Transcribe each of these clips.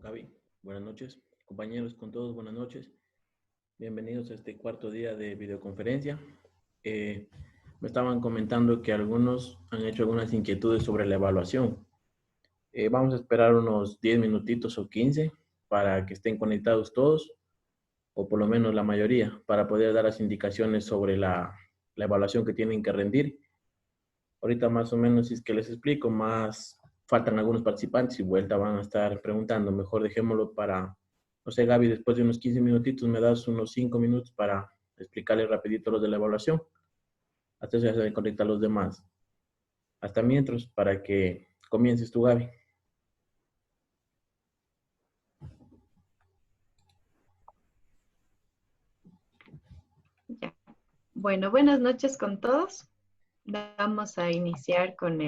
Gaby, buenas noches. Compañeros con todos, buenas noches. Bienvenidos a este cuarto día de videoconferencia. Me estaban comentando que algunos han hecho algunas inquietudes sobre la evaluación. Vamos a esperar unos 10 minutitos o 15 para que estén conectados todos, o por lo menos la mayoría, para poder dar las indicaciones sobre la evaluación que tienen que rendir. Ahorita más o menos, si es que les explico, más faltan algunos participantes y vuelta van a estar preguntando. Mejor dejémoslo para, no sé, Gaby, después de unos 15 minutitos me das unos 5 minutos para explicarles rapidito los de la evaluación. Hasta eso ya se deben conectar los demás. Hasta mientras, para que comiences tú, Gaby. Ya. Bueno, buenas noches con todos. Vamos a iniciar con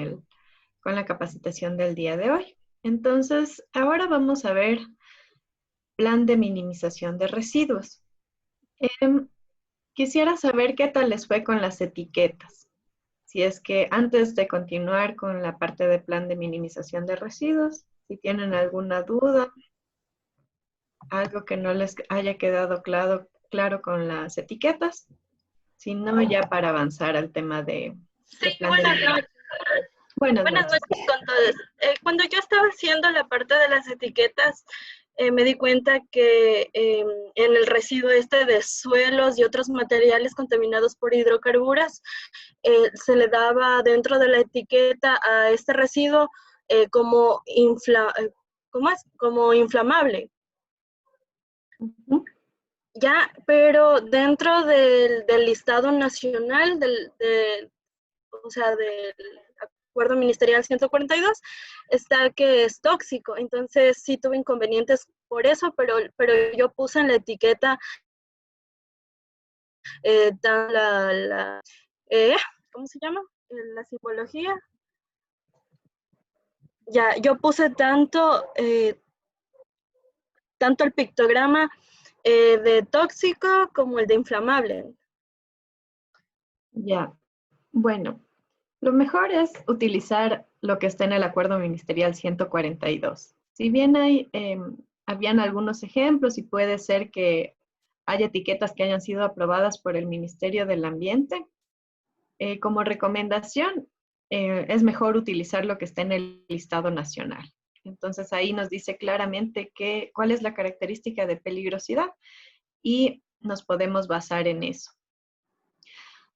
la capacitación del día de hoy. Entonces, ahora vamos a ver plan de minimización de residuos. Em, Quisiera saber qué tal les fue con las etiquetas. Si es que antes de continuar con la parte de plan de minimización de residuos, si tienen alguna duda, algo que no les haya quedado claro con las etiquetas, si no, ya para avanzar al tema Sí, de plan de buenas minimización. noches. Buenas Buenas noches. noches con todos. Cuando yo estaba haciendo la parte de las etiquetas, me di cuenta que en el residuo de suelos y otros materiales contaminados por hidrocarburos, se le daba dentro de la etiqueta a este residuo como, como inflamable. Uh-huh. Ya, pero dentro del listado nacional, o sea, del acuerdo ministerial 142, está que es tóxico. Entonces sí tuve inconvenientes por eso, pero yo puse en la etiqueta eh, ¿cómo se llama? La simbología. Ya, yo puse tanto el pictograma de tóxico como el de inflamable. Ya, bueno, lo mejor es utilizar lo que está en el Acuerdo Ministerial 142. Si bien habían algunos ejemplos y puede ser que haya etiquetas que hayan sido aprobadas por el Ministerio del Ambiente, como recomendación es mejor utilizar lo que está en el listado nacional. Entonces ahí nos dice claramente cuál es la característica de peligrosidad y nos podemos basar en eso.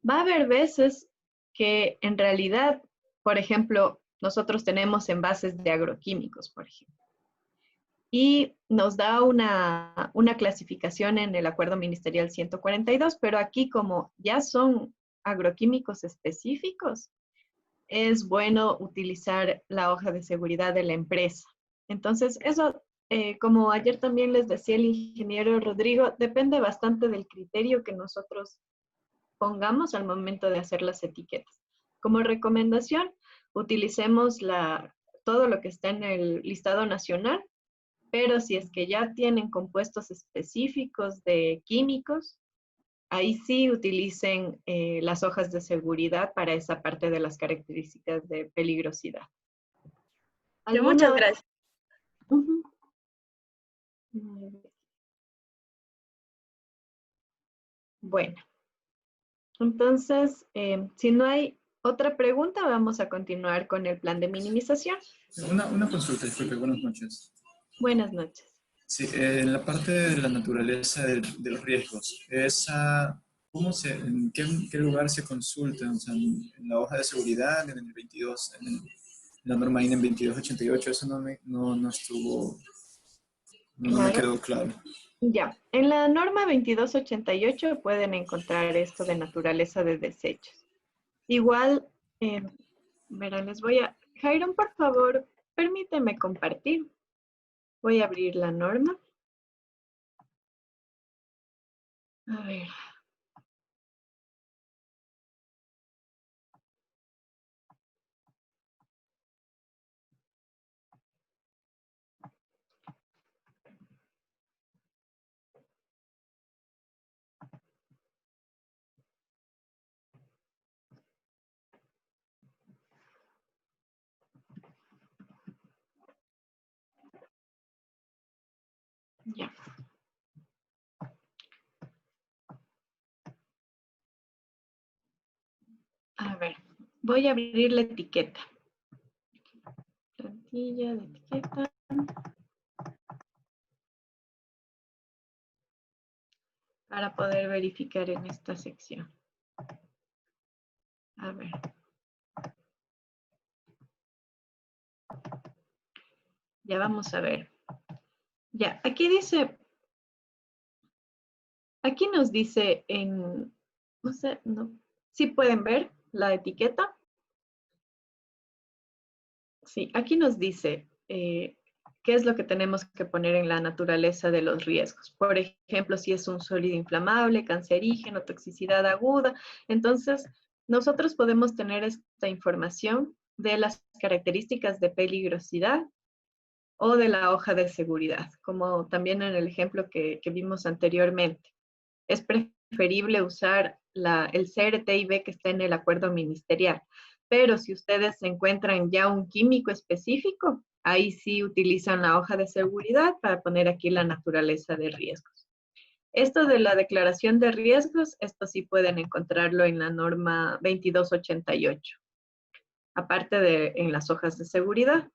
Va a haber veces que en realidad, por ejemplo, nosotros tenemos envases de agroquímicos, por ejemplo, y nos da una clasificación en el Acuerdo Ministerial 142, pero aquí como ya son agroquímicos específicos, es bueno utilizar la hoja de seguridad de la empresa. Entonces, eso, como ayer también les decía el ingeniero Rodrigo, depende bastante del criterio que nosotros pongamos al momento de hacer las etiquetas. Como recomendación, utilicemos todo lo que está en el listado nacional, pero si es que ya tienen compuestos específicos de químicos, ahí sí utilicen las hojas de seguridad para esa parte de las características de peligrosidad. Muchas ¿Alguna? gracias. Uh-huh. Bueno, entonces, si no hay otra pregunta, vamos a continuar con el plan de minimización. Una consulta, disculpe, buenas noches. Buenas noches. Sí, en la parte de la naturaleza de los riesgos, ¿en qué lugar se consulta? O sea, en la hoja de seguridad, en el 22, en la norma INE en 2288, eso no estuvo, no me Claro. quedó claro. Ya, en la norma 2288 pueden encontrar esto de naturaleza de desechos. Igual, verán, Jairon, por favor, permíteme compartir. Voy a abrir la norma. A ver. Ya. A ver, voy a abrir la etiqueta. Plantilla de etiqueta. Para poder verificar en esta sección. A ver. Ya vamos a ver. Ya, aquí dice, aquí nos dice en, no sé, no, ¿sí pueden ver la etiqueta? Sí, aquí nos dice qué es lo que tenemos que poner en la naturaleza de los riesgos. Por ejemplo, si es un sólido inflamable, cancerígeno, toxicidad aguda. Entonces, nosotros podemos tener esta información de las características de peligrosidad o de la hoja de seguridad, como también en el ejemplo que vimos anteriormente. Es preferible usar el CRTIB que está en el acuerdo ministerial, pero si ustedes encuentran ya un químico específico, ahí sí utilizan la hoja de seguridad para poner aquí la naturaleza de riesgos. Esto de la declaración de riesgos, esto sí pueden encontrarlo en la norma 2288, aparte de en las hojas de seguridad.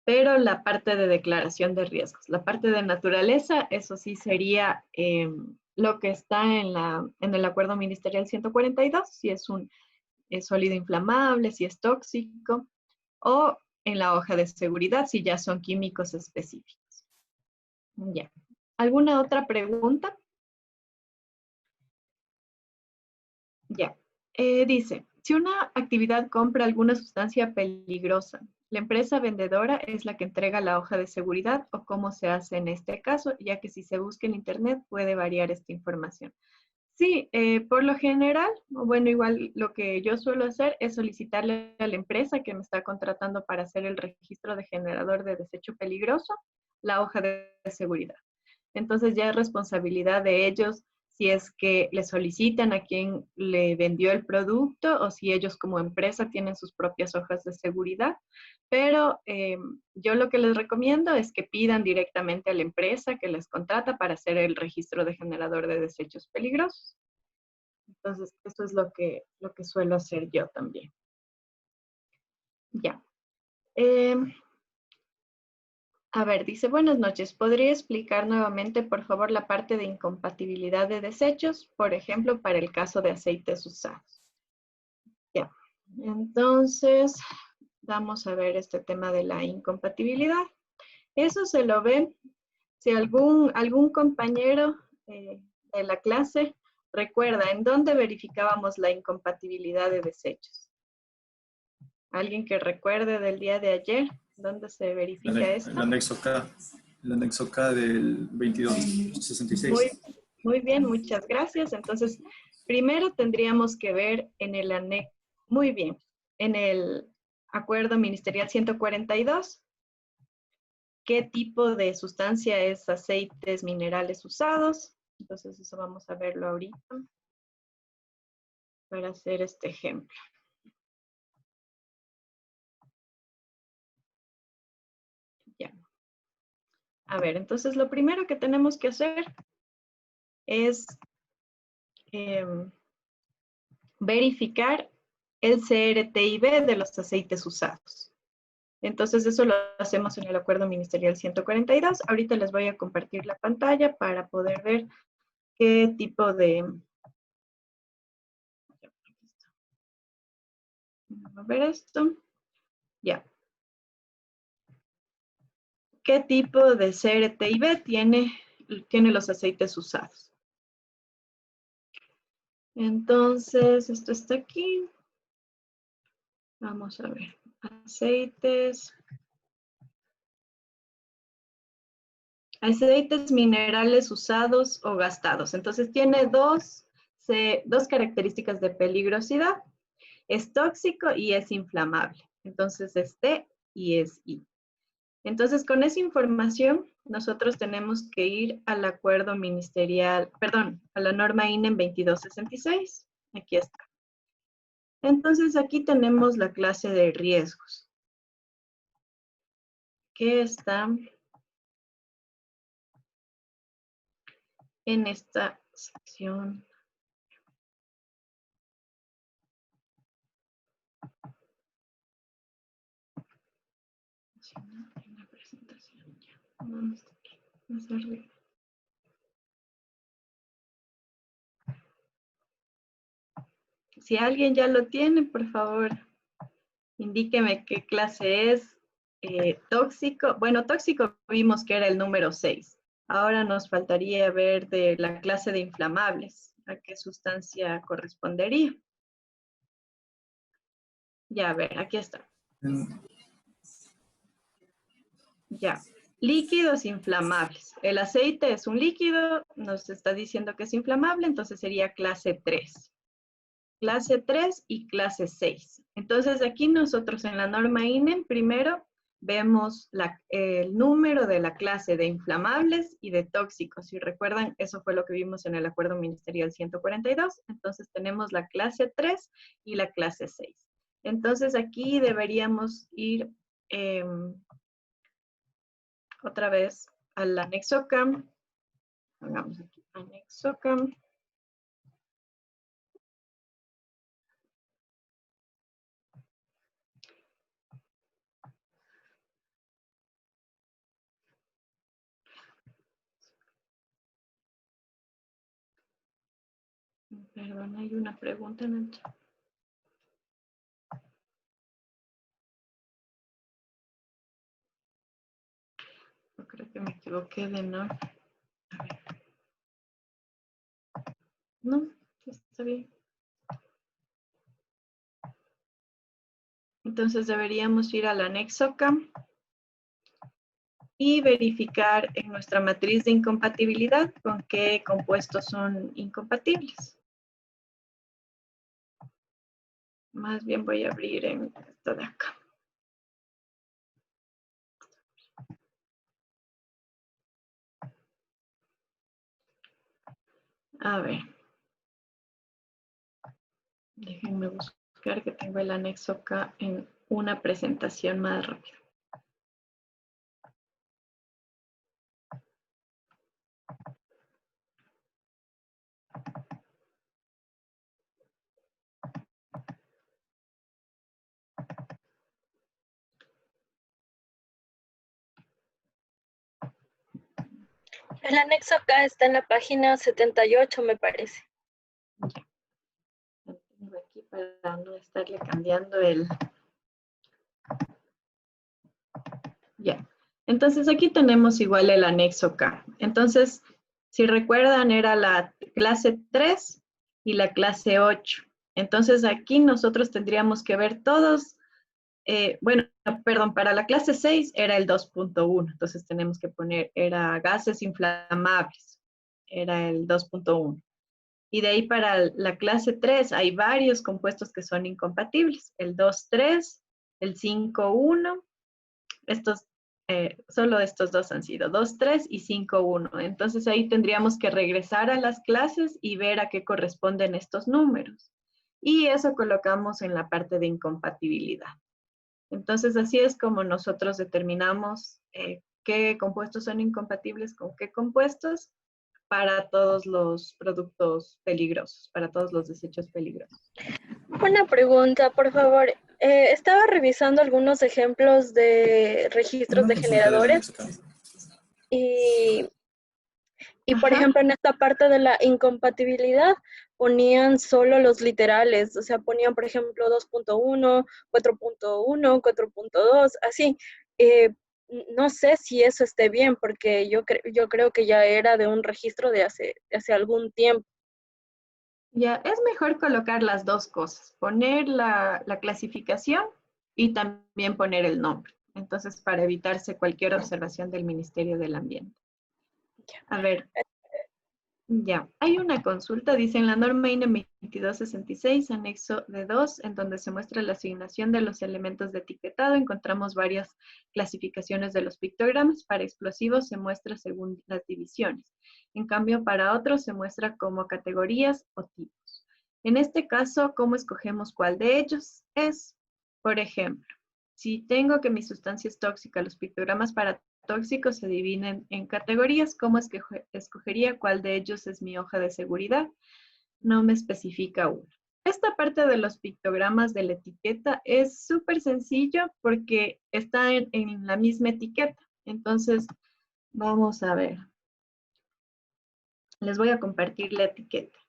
Pero la parte de declaración de riesgos, la parte de naturaleza, eso sí sería lo que está en el acuerdo ministerial 142, si es un sólido inflamable, si es tóxico, o en la hoja de seguridad, si ya son químicos específicos. Ya. ¿Alguna otra pregunta? Ya. Dice, si una actividad compra alguna sustancia peligrosa, ¿la empresa vendedora es la que entrega la hoja de seguridad o cómo se hace en este caso? Ya que si se busca en Internet puede variar esta información. Sí, por lo general, bueno, igual lo que yo suelo hacer es solicitarle a la empresa que me está contratando para hacer el registro de generador de desecho peligroso, la hoja de seguridad. Entonces ya es responsabilidad de ellos si es que le solicitan a quien le vendió el producto o si ellos como empresa tienen sus propias hojas de seguridad. Pero yo lo que les recomiendo es que pidan directamente a la empresa que les contrata para hacer el registro de generador de desechos peligrosos. Entonces, eso es lo que suelo hacer yo también. Ya. A ver, dice, buenas noches. ¿Podría explicar nuevamente, por favor, la parte de incompatibilidad de desechos? Por ejemplo, para el caso de aceites usados. Ya. Entonces, vamos a ver este tema de la incompatibilidad. Eso se lo ve si algún compañero de la clase recuerda en dónde verificábamos la incompatibilidad de desechos. ¿Alguien que recuerde del día de ayer? ¿Dónde se verifica esto? El anexo K del 2266. Muy bien, muchas gracias. Entonces, primero tendríamos que ver en el anexo, muy bien, en el acuerdo ministerial 142, qué tipo de sustancia es aceites minerales usados. Entonces, eso vamos a verlo ahorita para hacer este ejemplo. Ya. A ver, entonces lo primero que tenemos que hacer es verificar el CRTIB de los aceites usados. Entonces eso lo hacemos en el acuerdo ministerial 142. Ahorita les voy a compartir la pantalla para poder ver qué tipo de... Vamos a ver esto. Ya. ¿Qué tipo de CRTIB tiene los aceites usados? Entonces, esto está aquí. Vamos a ver. Aceites minerales usados o gastados. Entonces, tiene dos características de peligrosidad. Es tóxico y es inflamable. Entonces, es T y es I. Entonces, con esa información, nosotros tenemos que ir al acuerdo ministerial, perdón, a la norma INE 2266. Aquí está. Entonces, aquí tenemos la clase de riesgos, que está en esta sección. En la presentación, ya. Vamos aquí, más arriba. Si alguien ya lo tiene, por favor, indíqueme qué clase es. Tóxico. Bueno, tóxico vimos que era el número 6. Ahora nos faltaría ver de la clase de inflamables, a qué sustancia correspondería. Ya, a ver, aquí está. Ya. Líquidos inflamables. El aceite es un líquido, nos está diciendo que es inflamable, entonces sería clase 3. Clase 3 y clase 6. Entonces aquí nosotros en la norma INEM primero vemos el número de la clase de inflamables y de tóxicos. Si recuerdan, eso fue lo que vimos en el Acuerdo Ministerial 142. Entonces tenemos la clase 3 y la clase 6. Entonces aquí deberíamos ir otra vez al anexo CAM. Hagamos aquí anexo CAM. Perdón, hay una pregunta en el chat. Yo creo que me equivoqué de no. A ver. No, está bien. Entonces deberíamos ir al anexo CAM y verificar en nuestra matriz de incompatibilidad con qué compuestos son incompatibles. Más bien voy a abrir en esta de acá. A ver. Déjenme buscar que tengo el anexo acá en una presentación más rápida. El anexo acá está en la página 78, me parece. Ya. Lo tengo aquí para no estarle cambiando el... Ya. Entonces aquí tenemos igual el anexo K. Entonces, si recuerdan, era la clase 3 y la clase 8. Entonces aquí nosotros tendríamos que ver todos, bueno, perdón, para la clase 6 era el 2.1. Entonces tenemos que poner, era gases inflamables, era el 2.1. Y de ahí para la clase 3 hay varios compuestos que son incompatibles. El 2.3, el 5.1, estos, solo estos dos han sido 2.3 y 5.1. Entonces ahí tendríamos que regresar a las clases y ver a qué corresponden estos números. Y eso colocamos en la parte de incompatibilidad. Entonces así es como nosotros determinamos qué compuestos son incompatibles con qué compuestos para todos los productos peligrosos, para todos los desechos peligrosos. Una pregunta, por favor. Estaba revisando algunos ejemplos de registros de generadores y por ejemplo, en esta parte de la incompatibilidad ponían solo los literales, o sea, ponían, por ejemplo, 2.1, 4.1, 4.2, así. No sé si eso esté bien, porque yo creo que ya era de un registro de hace algún tiempo. Ya, es mejor colocar las dos cosas, poner la clasificación y también poner el nombre. Entonces, para evitarse cualquier observación del Ministerio del Ambiente. A ver, ya, hay una consulta, dice en la norma INE 2266, anexo de 2, en donde se muestra la asignación de los elementos de etiquetado, encontramos varias clasificaciones de los pictogramas. Para explosivos se muestra según las divisiones. En cambio, para otros se muestra como categorías o tipos. En este caso, ¿cómo escogemos cuál de ellos es? Por ejemplo, Si tengo que mi sustancia es tóxica, los pictogramas para tóxicos se dividen en categorías. ¿Cómo es que escogería cuál de ellos es mi hoja de seguridad? No me especifica uno. Esta parte de los pictogramas de la etiqueta es súper sencillo porque está en la misma etiqueta. Entonces, vamos a ver. Les voy a compartir la etiqueta.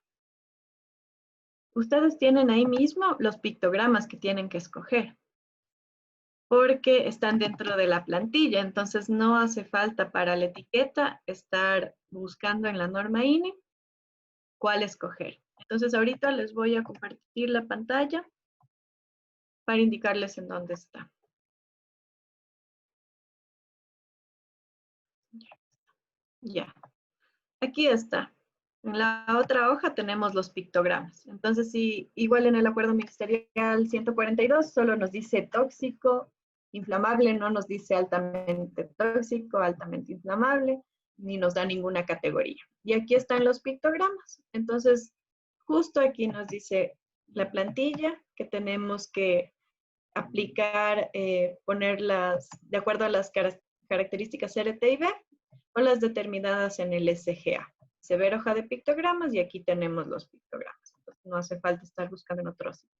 Ustedes tienen ahí mismo los pictogramas que tienen que escoger, porque están dentro de la plantilla. Entonces, no hace falta para la etiqueta estar buscando en la norma INE cuál escoger. Entonces, ahorita les voy a compartir la pantalla para indicarles en dónde está. Ya, aquí está. En la otra hoja tenemos los pictogramas. Entonces, si igual en el acuerdo ministerial 142 solo nos dice tóxico, inflamable, no nos dice altamente tóxico, altamente inflamable, ni nos da ninguna categoría. Y aquí están los pictogramas. Entonces, justo aquí nos dice la plantilla que tenemos que aplicar, ponerlas de acuerdo a las características RT y B o las determinadas en el SGA. Se ve hoja de pictogramas y aquí tenemos los pictogramas. Entonces, no hace falta estar buscando en otro sitio.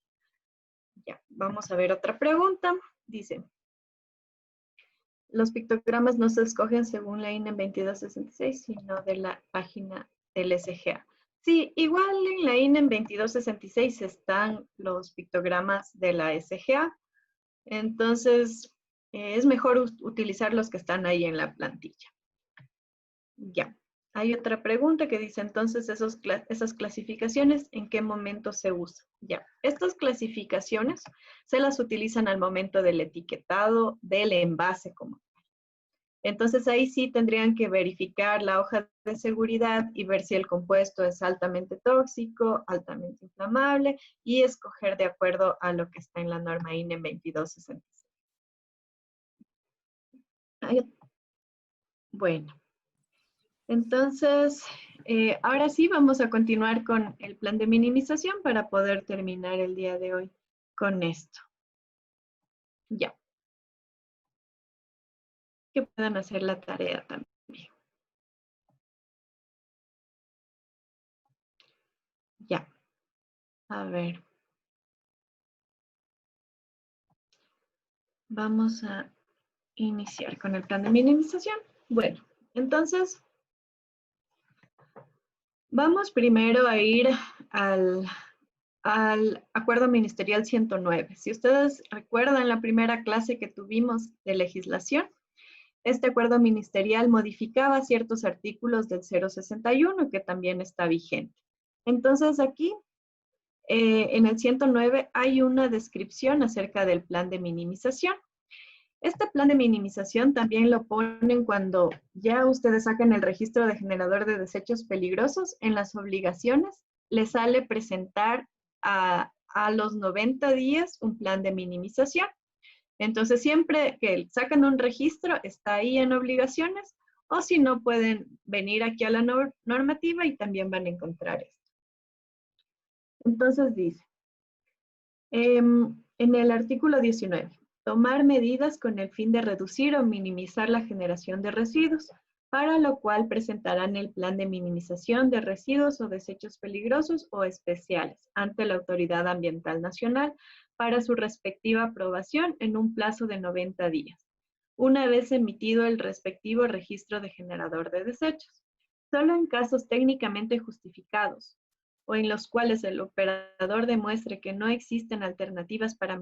Ya, vamos a ver otra pregunta. Dice, los pictogramas no se escogen según la INE 2266, sino de la página del SGA. Sí, igual en la INE 2266 están los pictogramas de la SGA. Entonces, es mejor utilizar los que están ahí en la plantilla. Ya. Hay otra pregunta que dice, entonces, esas clasificaciones, ¿en qué momento se usan? Ya. Estas clasificaciones se las utilizan al momento del etiquetado del envase como tal. Entonces, ahí sí tendrían que verificar la hoja de seguridad y ver si el compuesto es altamente tóxico, altamente inflamable y escoger de acuerdo a lo que está en la norma INE 2266. Bueno. Entonces, ahora sí vamos a continuar con el plan de minimización para poder terminar el día de hoy con esto. Ya. Que puedan hacer la tarea también. Ya. A ver. Vamos a iniciar con el plan de minimización. Bueno, entonces, vamos primero a ir al Acuerdo Ministerial 109. Si ustedes recuerdan la primera clase que tuvimos de legislación, este acuerdo ministerial modificaba ciertos artículos del 061 que también está vigente. Entonces aquí, en el 109, hay una descripción acerca del plan de minimización. Este plan de minimización también lo ponen cuando ya ustedes sacan el registro de generador de desechos peligrosos. En las obligaciones les sale presentar a los 90 días un plan de minimización. Entonces, siempre que sacan un registro, está ahí en obligaciones, o si no, pueden venir aquí a la normativa y también van a encontrar esto. Entonces dice, en el artículo 19, tomar medidas con el fin de reducir o minimizar la generación de residuos, para lo cual presentarán el plan de minimización de residuos o desechos peligrosos o especiales ante la Autoridad Ambiental Nacional para su respectiva aprobación en un plazo de 90 días, una vez emitido el respectivo registro de generador de desechos. Solo en casos técnicamente justificados o en los cuales el operador demuestre que no existen alternativas para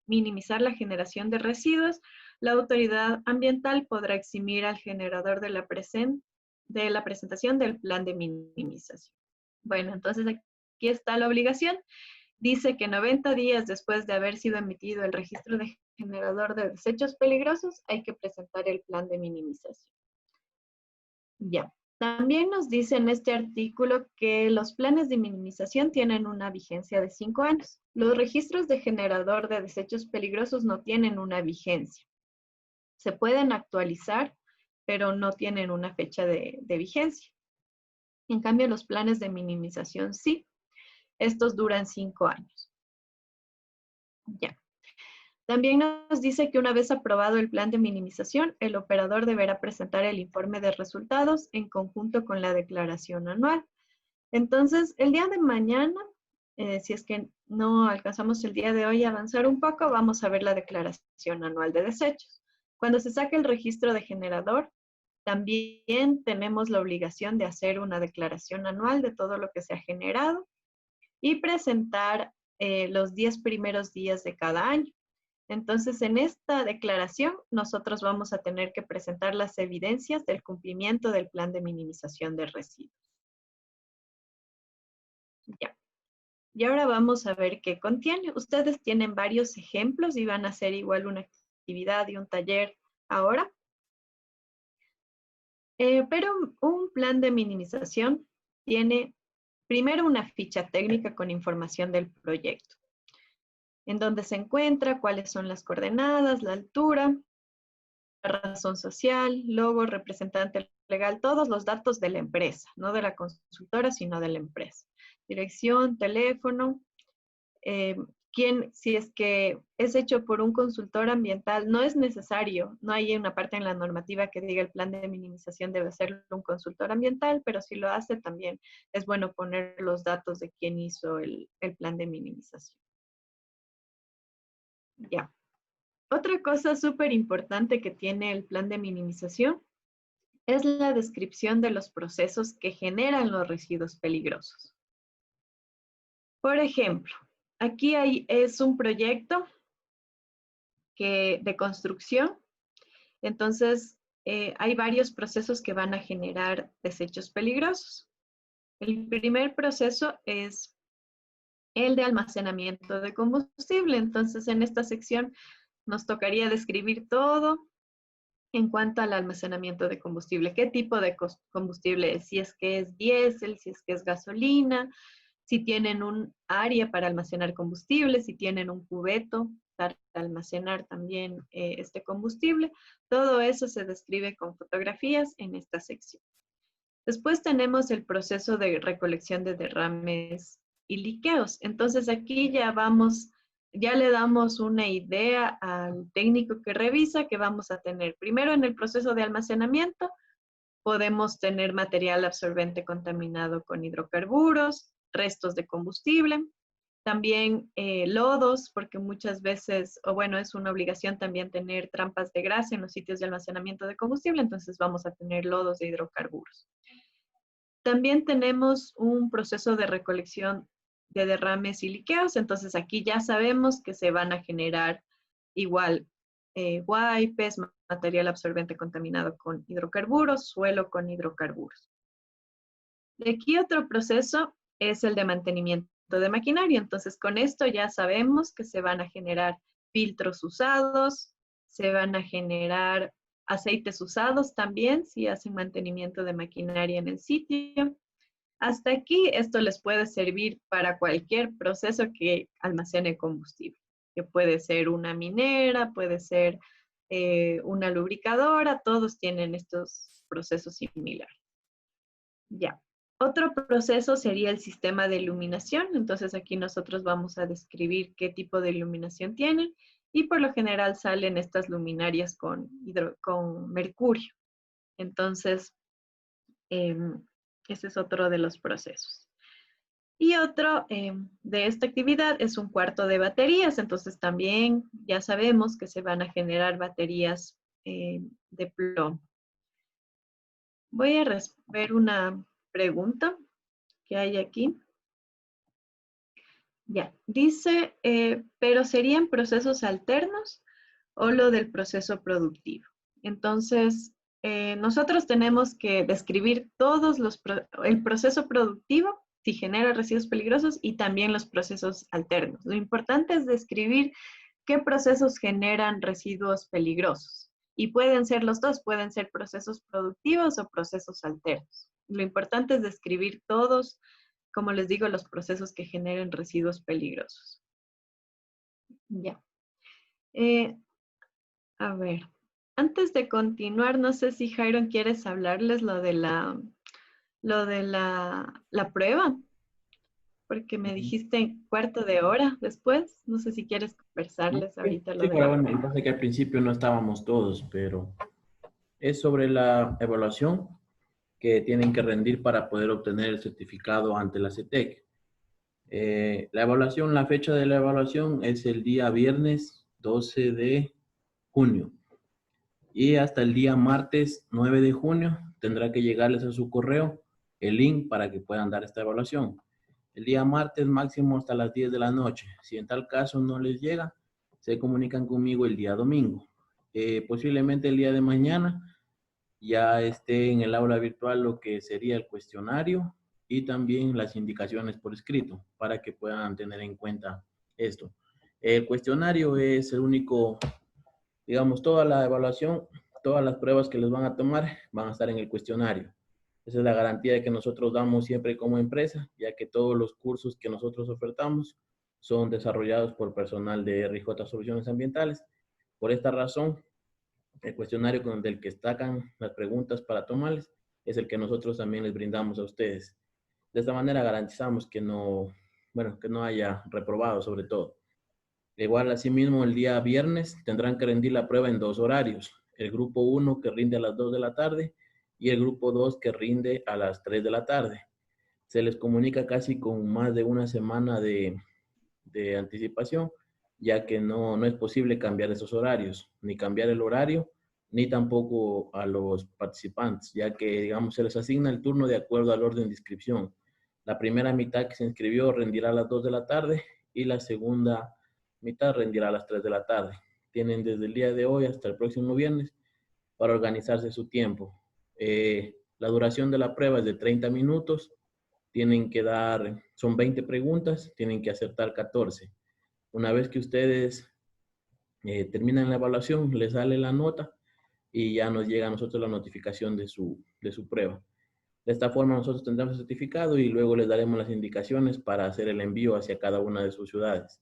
minimizar la generación de residuos, la autoridad ambiental podrá eximir al generador de la presentación del plan de minimización. Bueno, entonces aquí está la obligación. Dice que 90 días después de haber sido emitido el registro de generador de desechos peligrosos, hay que presentar el plan de minimización. Ya. También nos dice en este artículo que los planes de minimización tienen una vigencia de 5 años. Los registros de generador de desechos peligrosos no tienen una vigencia. Se pueden actualizar, pero no tienen una fecha de vigencia. En cambio, los planes de minimización sí. Estos duran 5 años. Ya. También nos dice que una vez aprobado el plan de minimización, el operador deberá presentar el informe de resultados en conjunto con la declaración anual. Entonces, el día de mañana, si es que no alcanzamos el día de hoy a avanzar un poco, vamos a ver la declaración anual de desechos. Cuando se saque el registro de generador, también tenemos la obligación de hacer una declaración anual de todo lo que se ha generado y presentar los 10 primeros días de cada año. Entonces, en esta declaración, nosotros vamos a tener que presentar las evidencias del cumplimiento del plan de minimización de residuos. Ya. Y ahora vamos a ver qué contiene. Ustedes tienen varios ejemplos y van a hacer igual una actividad y un taller ahora. Pero un plan de minimización tiene primero una ficha técnica con información del proyecto, en donde se encuentra, cuáles son las coordenadas, la altura, la razón social, logo, representante legal, todos los datos de la empresa, no de la consultora, sino de la empresa. Dirección, teléfono, si es que es hecho por un consultor ambiental, no es necesario, no hay una parte en la normativa que diga el plan de minimización debe ser un consultor ambiental, pero si lo hace también es bueno poner los datos de quién hizo el plan de minimización. Ya. Otra cosa súper importante que tiene el plan de minimización es la descripción de los procesos que generan los residuos peligrosos. Por ejemplo, aquí es un proyecto de construcción, entonces hay varios procesos que van a generar desechos peligrosos. El primer proceso es el de almacenamiento de combustible, entonces en esta sección nos tocaría describir todo en cuanto al almacenamiento de combustible. ¿Qué tipo de combustible es? Si es que es diésel, si es que es gasolina, si tienen un área para almacenar combustible, si tienen un cubeto para almacenar también este combustible. Todo eso se describe con fotografías en esta sección. Después tenemos el proceso de recolección de derrames y liqueos. Entonces aquí ya le damos una idea al técnico que revisa que vamos a tener. Primero, en el proceso de almacenamiento, podemos tener material absorbente contaminado con hidrocarburos, restos de combustible, también lodos, porque muchas veces, o bueno, es una obligación también tener trampas de grasa en los sitios de almacenamiento de combustible, entonces vamos a tener lodos de hidrocarburos. También tenemos un proceso de recolección de derrames y liqueos, entonces aquí ya sabemos que se van a generar igual wipes, material absorbente contaminado con hidrocarburos, suelo con hidrocarburos. De aquí otro proceso es el de mantenimiento de maquinaria, entonces con esto ya sabemos que se van a generar filtros usados, se van a generar aceites usados también si hacen mantenimiento de maquinaria en el sitio. Hasta aquí esto les puede servir para cualquier proceso que almacene combustible, que puede ser una minera, puede ser una lubricadora, todos tienen estos procesos similares. Ya. Otro proceso sería el sistema de iluminación. Entonces aquí nosotros vamos a describir qué tipo de iluminación tienen y por lo general salen estas luminarias con mercurio. Entonces, ese es otro de los procesos. Y otro de esta actividad es un cuarto de baterías. Entonces también ya sabemos que se van a generar baterías de plomo. Voy a ver una pregunta que hay aquí. Ya, dice, pero ¿serían procesos alternos o lo del proceso productivo? Entonces, nosotros tenemos que describir el proceso productivo, si genera residuos peligrosos, y también los procesos alternos. Lo importante es describir qué procesos generan residuos peligrosos. Y pueden ser los dos, pueden ser procesos productivos o procesos alternos. Lo importante es describir todos, como les digo, los procesos que generen residuos peligrosos. Ya. A ver, antes de continuar, no sé si Jairon quieres hablarles lo de la prueba. porque me dijiste cuarto de hora después. No sé si quieres conversarles ahorita lo Sí, de pero la... bueno, lo que pasa es que al principio no estábamos todos, pero es sobre la evaluación que tienen que rendir para poder obtener el certificado ante la CETEC. La evaluación, la fecha de la evaluación es el día viernes 12 de junio y hasta el día martes 9 de junio tendrá que llegarles a su correo el link para que puedan dar esta evaluación. El día martes máximo hasta las 10 de la noche. Si en tal caso no les llega, se comunican conmigo el día domingo. Posiblemente el día de mañana ya esté en el aula virtual lo que sería el cuestionario y también las indicaciones por escrito para que puedan tener en cuenta esto. El cuestionario es el único, digamos, toda la evaluación, todas las pruebas que les van a tomar van a estar en el cuestionario. Esa es la garantía que nosotros damos siempre como empresa, ya que todos los cursos que nosotros ofertamos son desarrollados por personal de RJ Soluciones Ambientales. Por esta razón, el cuestionario del que destacan las preguntas para tomarles es el que nosotros también les brindamos a ustedes. De esta manera garantizamos que no, bueno, que no haya reprobado sobre todo. Igual, asimismo, el día viernes tendrán que rendir la prueba en 2 horarios. El grupo 1 que rinde a las 2 de la tarde y el grupo 2 que rinde a las 3 de la tarde. Se les comunica casi con más de una semana de anticipación, ya que no es posible cambiar esos horarios, ni cambiar el horario, ni tampoco a los participantes, ya que, digamos, se les asigna el turno de acuerdo al orden de inscripción. La primera mitad que se inscribió rendirá a las 2 de la tarde y la segunda mitad rendirá a las 3 de la tarde. Tienen desde el día de hoy hasta el próximo viernes para organizarse su tiempo. La duración de la prueba es de 30 minutos. Tienen que dar, son 20 preguntas, tienen que acertar 14. Una vez que ustedes terminan la evaluación, les sale la nota y ya nos llega a nosotros la notificación de su prueba. De esta forma nosotros tendremos el certificado y luego les daremos las indicaciones para hacer el envío hacia cada una de sus ciudades.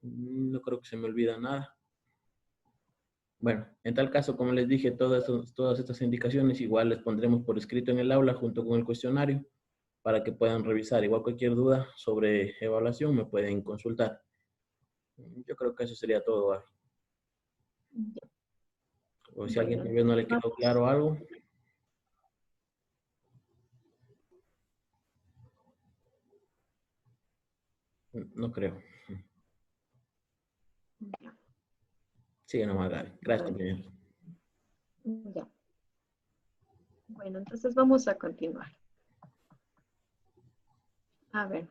No creo que se me olvida nada. Bueno, en tal caso, como les dije, todas estas indicaciones igual les pondremos por escrito en el aula junto con el cuestionario para que puedan revisar. Igual cualquier duda sobre evaluación me pueden consultar. Yo creo que eso sería todo, Abby. O si a alguien tal vez no le quedó claro algo. No creo. Sigue nomás, Gaby. Gracias, compañeros. Ya. Bueno, entonces vamos a continuar. A ver.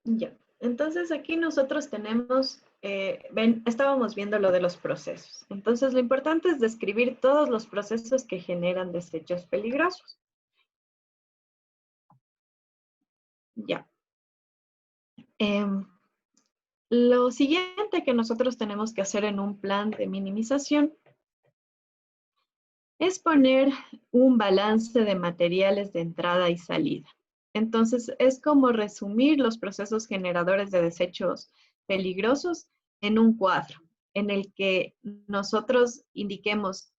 Ya. Entonces aquí nosotros tenemos, estábamos viendo lo de los procesos. Entonces lo importante es describir todos los procesos que generan desechos peligrosos. Ya. Lo siguiente que nosotros tenemos que hacer en un plan de minimización es poner un balance de materiales de entrada y salida. Entonces, es como resumir los procesos generadores de desechos peligrosos en un cuadro, en el que nosotros indiquemos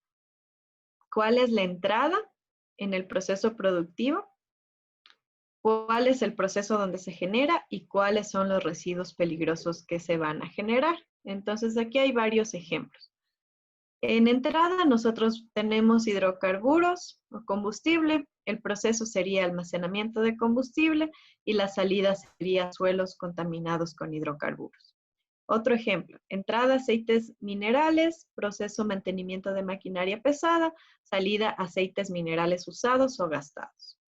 cuál es la entrada en el proceso productivo, cuál es el proceso donde se genera y cuáles son los residuos peligrosos que se van a generar. Entonces, aquí hay varios ejemplos. En entrada nosotros tenemos hidrocarburos o combustible, el proceso sería almacenamiento de combustible y la salida sería suelos contaminados con hidrocarburos. Otro ejemplo, entrada aceites minerales, proceso mantenimiento de maquinaria pesada, salida aceites minerales usados o gastados.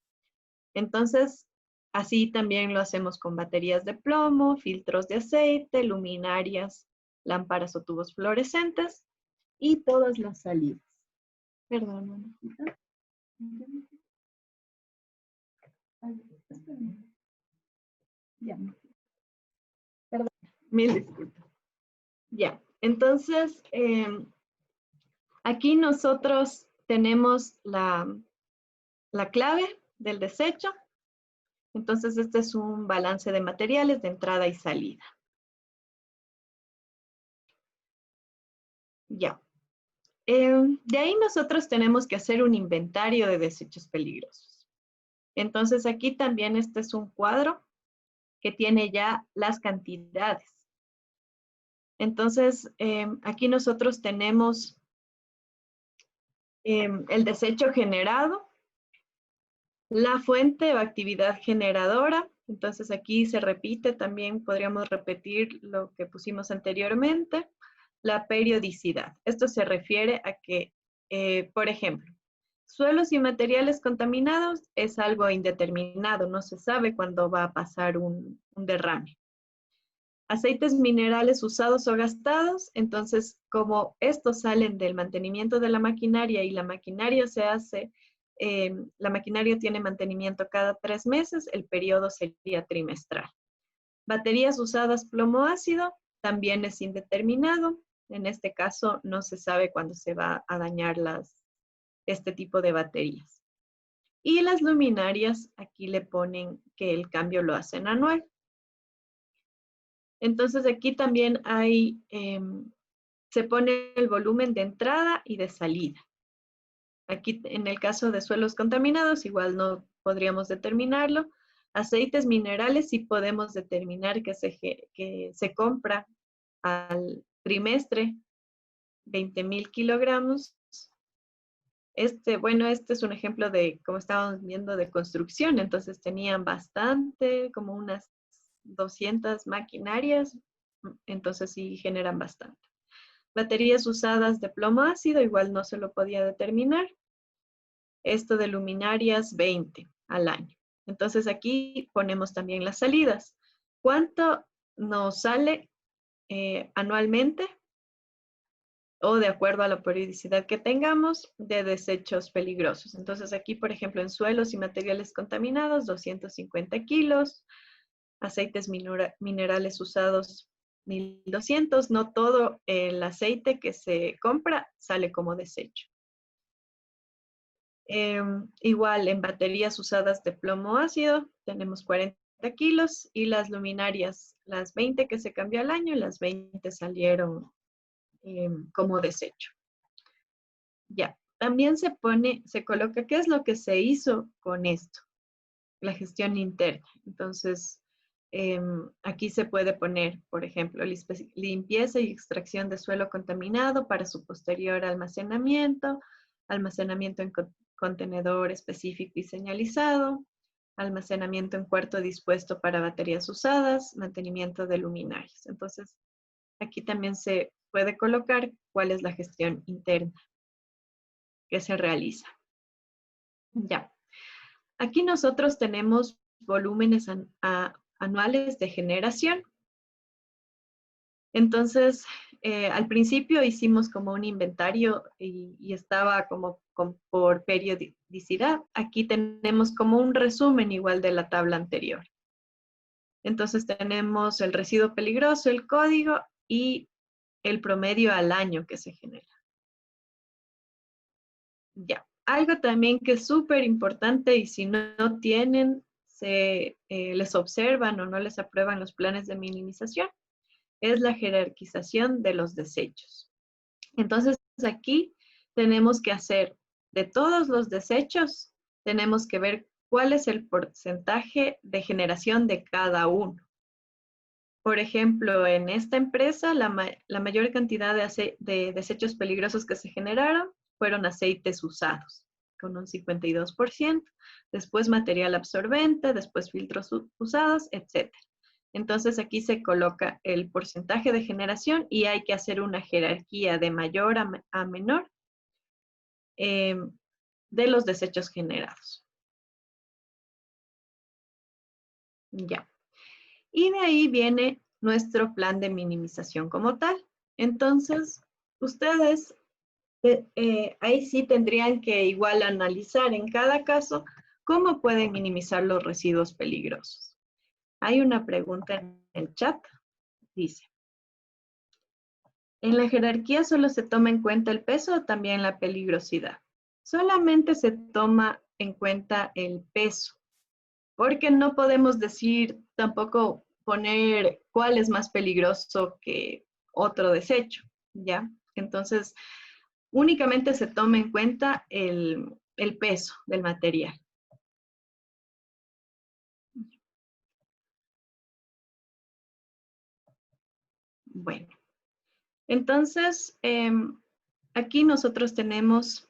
Entonces, así también lo hacemos con baterías de plomo, filtros de aceite, luminarias, lámparas o tubos fluorescentes, y todas las salidas. Perdón, ya. Perdón, mil disculpas. Ya, entonces, aquí nosotros tenemos la clave del desecho. Entonces, este es un balance de materiales de entrada y salida. Ya. De ahí nosotros tenemos que hacer un inventario de desechos peligrosos. Entonces aquí también este es un cuadro que tiene ya las cantidades. Entonces aquí nosotros tenemos el desecho generado, la fuente o actividad generadora. Entonces aquí se repite, también podríamos repetir lo que pusimos anteriormente, la periodicidad. Esto se refiere a que, por ejemplo, suelos y materiales contaminados es algo indeterminado, no se sabe cuándo va a pasar un derrame. Aceites minerales usados o gastados, entonces como estos salen del mantenimiento de la maquinaria y la maquinaria se hace, la maquinaria tiene mantenimiento cada 3 meses, el periodo sería trimestral. Baterías usadas plomo ácido, también es indeterminado. En este caso no se sabe cuándo se va a dañar este tipo de baterías. Y las luminarias, aquí le ponen que el cambio lo hacen anual. Entonces aquí también hay, se pone el volumen de entrada y de salida. Aquí en el caso de suelos contaminados, igual no podríamos determinarlo. Aceites minerales sí podemos determinar que se compra al trimestre 20,000 kilogramos. Bueno, este es un ejemplo de, como estábamos viendo, de construcción. Entonces tenían bastante, como unas 200 maquinarias, entonces sí generan bastante. Baterías usadas de plomo ácido, igual no se lo podía determinar. Esto de luminarias, 20 al año. Entonces aquí ponemos también las salidas. ¿Cuánto nos sale anualmente o de acuerdo a la periodicidad que tengamos de desechos peligrosos? Entonces aquí, por ejemplo, en suelos y materiales contaminados, 250 kilos. Aceites minerales usados, 1,200. No todo el aceite que se compra sale como desecho. Igual en baterías usadas de plomo ácido tenemos 40 kilos y las luminarias, las 20 que se cambió al año, las 20 salieron como desecho. Ya, también se coloca qué es lo que se hizo con esto, la gestión interna. Entonces, aquí se puede poner, por ejemplo, limpieza y extracción de suelo contaminado para su posterior almacenamiento, almacenamiento en contenedor específico y señalizado, almacenamiento en cuarto dispuesto para baterías usadas, mantenimiento de luminarias. Entonces, aquí también se puede colocar cuál es la gestión interna que se realiza. Ya. Aquí nosotros tenemos volúmenes anuales de generación. Entonces, al principio hicimos como un inventario y estaba como por periodicidad. Aquí tenemos como un resumen igual de la tabla anterior. Entonces tenemos el residuo peligroso, el código y el promedio al año que se genera. Ya. Algo también que es súper importante y si no tienen, les observan o no les aprueban los planes de minimización, es la jerarquización de los desechos. Entonces, aquí tenemos que hacer de todos los desechos, tenemos que ver cuál es el porcentaje de generación de cada uno. Por ejemplo, en esta empresa, la mayor cantidad de desechos peligrosos que se generaron fueron aceites usados, con un 52%, después material absorbente, después filtros usados, etc. Entonces aquí se coloca el porcentaje de generación y hay que hacer una jerarquía de mayor a menor de los desechos generados. Ya. Y de ahí viene nuestro plan de minimización como tal. Entonces, ustedes ahí sí tendrían que igual analizar en cada caso cómo pueden minimizar los residuos peligrosos. Hay una pregunta en el chat. Dice, ¿en la jerarquía solo se toma en cuenta el peso o también la peligrosidad? Solamente se toma en cuenta el peso, porque no podemos decir tampoco poner cuál es más peligroso que otro desecho, ¿ya? Entonces, únicamente se toma en cuenta el peso del material. Bueno, entonces, aquí nosotros tenemos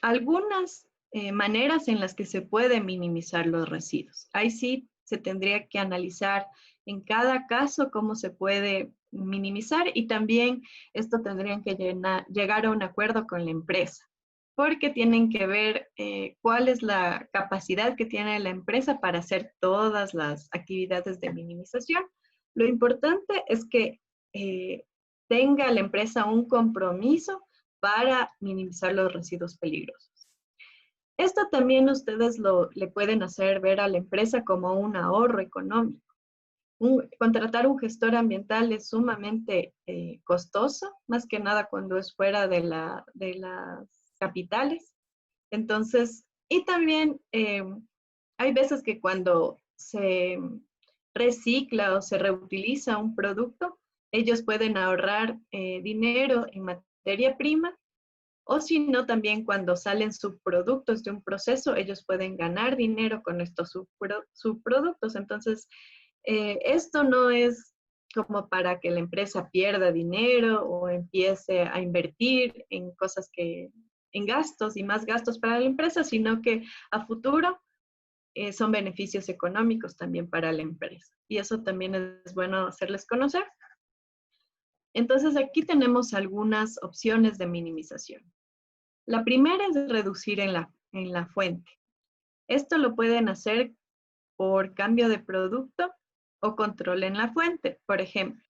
algunas maneras en las que se puede minimizar los residuos. Ahí sí se tendría que analizar en cada caso cómo se puede minimizar y también esto tendrían que llegar a un acuerdo con la empresa, porque tienen que ver cuál es la capacidad que tiene la empresa para hacer todas las actividades de minimización. Lo importante es que tenga la empresa un compromiso para minimizar los residuos peligrosos. Esto también ustedes le pueden hacer ver a la empresa como un ahorro económico. Contratar un gestor ambiental es sumamente costoso, más que nada cuando es fuera de las capitales. Entonces, y también hay veces que cuando se recicla o se reutiliza un producto, ellos pueden ahorrar dinero en materia prima, o si no, también cuando salen subproductos de un proceso, ellos pueden ganar dinero con estos subproductos. Entonces, esto no es como para que la empresa pierda dinero o empiece a invertir en cosas en gastos y más gastos para la empresa, sino que a futuro son beneficios económicos también para la empresa. Y eso también es bueno hacerles conocer. Entonces, aquí tenemos algunas opciones de minimización. La primera es reducir en la fuente. Esto lo pueden hacer por cambio de producto o control en la fuente. Por ejemplo,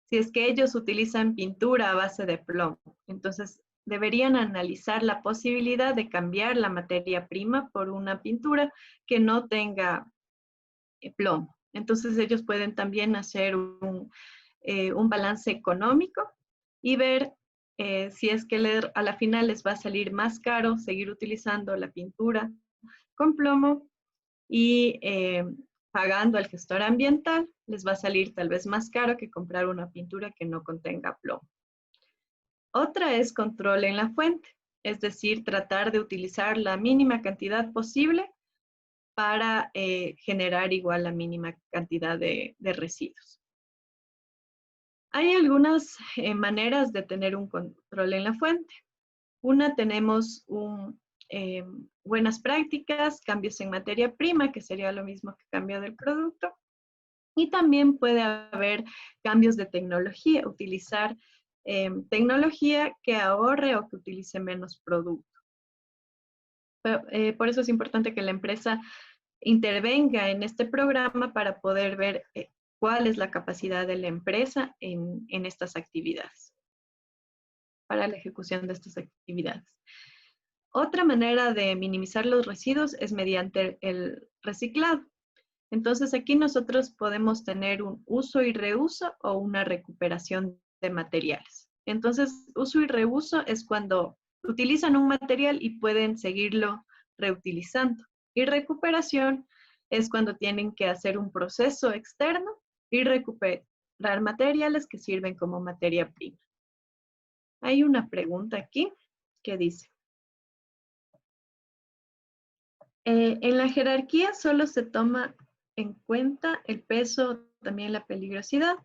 si es que ellos utilizan pintura a base de plomo, entonces deberían analizar la posibilidad de cambiar la materia prima por una pintura que no tenga plomo. Entonces ellos pueden también hacer un balance económico y ver si es que a la final les va a salir más caro seguir utilizando la pintura con plomo y pagando al gestor ambiental, les va a salir tal vez más caro que comprar una pintura que no contenga plomo. Otra es control en la fuente, es decir, tratar de utilizar la mínima cantidad posible para generar igual la mínima cantidad de residuos. Hay algunas maneras de tener un control en la fuente. Una, tenemos buenas prácticas, cambios en materia prima, que sería lo mismo que cambio del producto. Y también puede haber cambios de tecnología, utilizar tecnología que ahorre o que utilice menos producto. Por eso es importante que la empresa intervenga en este programa para poder ver cuál es la capacidad de la empresa en estas actividades, para la ejecución de estas actividades. Otra manera de minimizar los residuos es mediante el reciclado. Entonces aquí nosotros podemos tener un uso y reuso o una recuperación de materiales. Entonces, uso y reuso es cuando utilizan un material y pueden seguirlo reutilizando. Y recuperación es cuando tienen que hacer un proceso externo y recuperar materiales que sirven como materia prima. Hay una pregunta aquí que dice, en la jerarquía solo se toma en cuenta el peso, también la peligrosidad.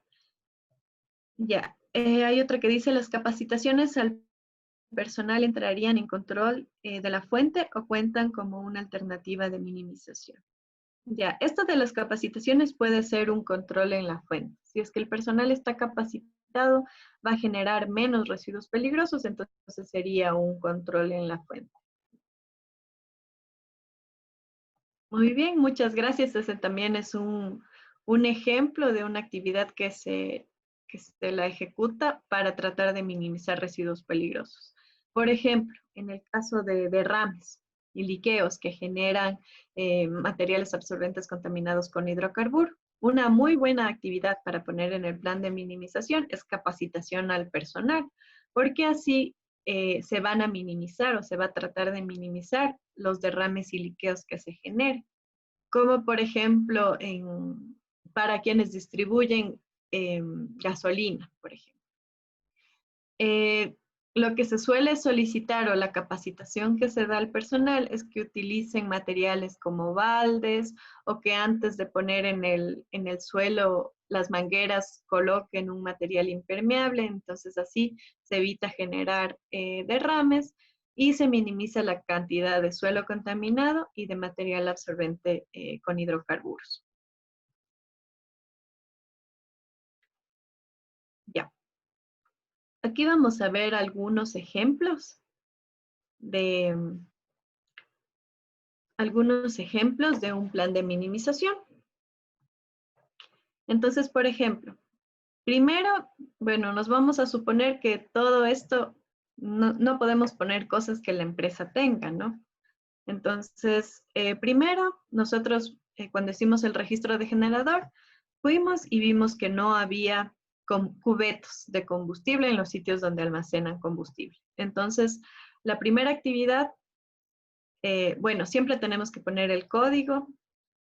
Ya, hay otra que dice, las capacitaciones al personal entrarían en control de la fuente o cuentan como una alternativa de minimización. Ya, esto de las capacitaciones puede ser un control en la fuente. Si es que el personal está capacitado, va a generar menos residuos peligrosos, entonces sería un control en la fuente. Muy bien, muchas gracias. Ese también es un ejemplo de una actividad que se la ejecuta para tratar de minimizar residuos peligrosos. Por ejemplo, en el caso de derrames y liqueos que generan materiales absorbentes contaminados con hidrocarburo, una muy buena actividad para poner en el plan de minimización es capacitación al personal, porque así se van a minimizar o se va a tratar de minimizar los derrames y liqueos que se generen, como por ejemplo para quienes distribuyen gasolina, por ejemplo. Lo que se suele solicitar o la capacitación que se da al personal es que utilicen materiales como baldes o que antes de poner en el suelo las mangueras coloquen un material impermeable, entonces así se evita generar derrames y se minimiza la cantidad de suelo contaminado y de material absorbente con hidrocarburos. Ya. Aquí vamos a ver algunos ejemplos de un plan de minimización. Entonces, por ejemplo, primero, bueno, nos vamos a suponer que todo esto no podemos poner cosas que la empresa tenga, ¿no? Entonces, primero, nosotros cuando hicimos el registro de generador, fuimos y vimos que no había cubetos de combustible en los sitios donde almacenan combustible. Entonces, la primera actividad, bueno, siempre tenemos que poner el código,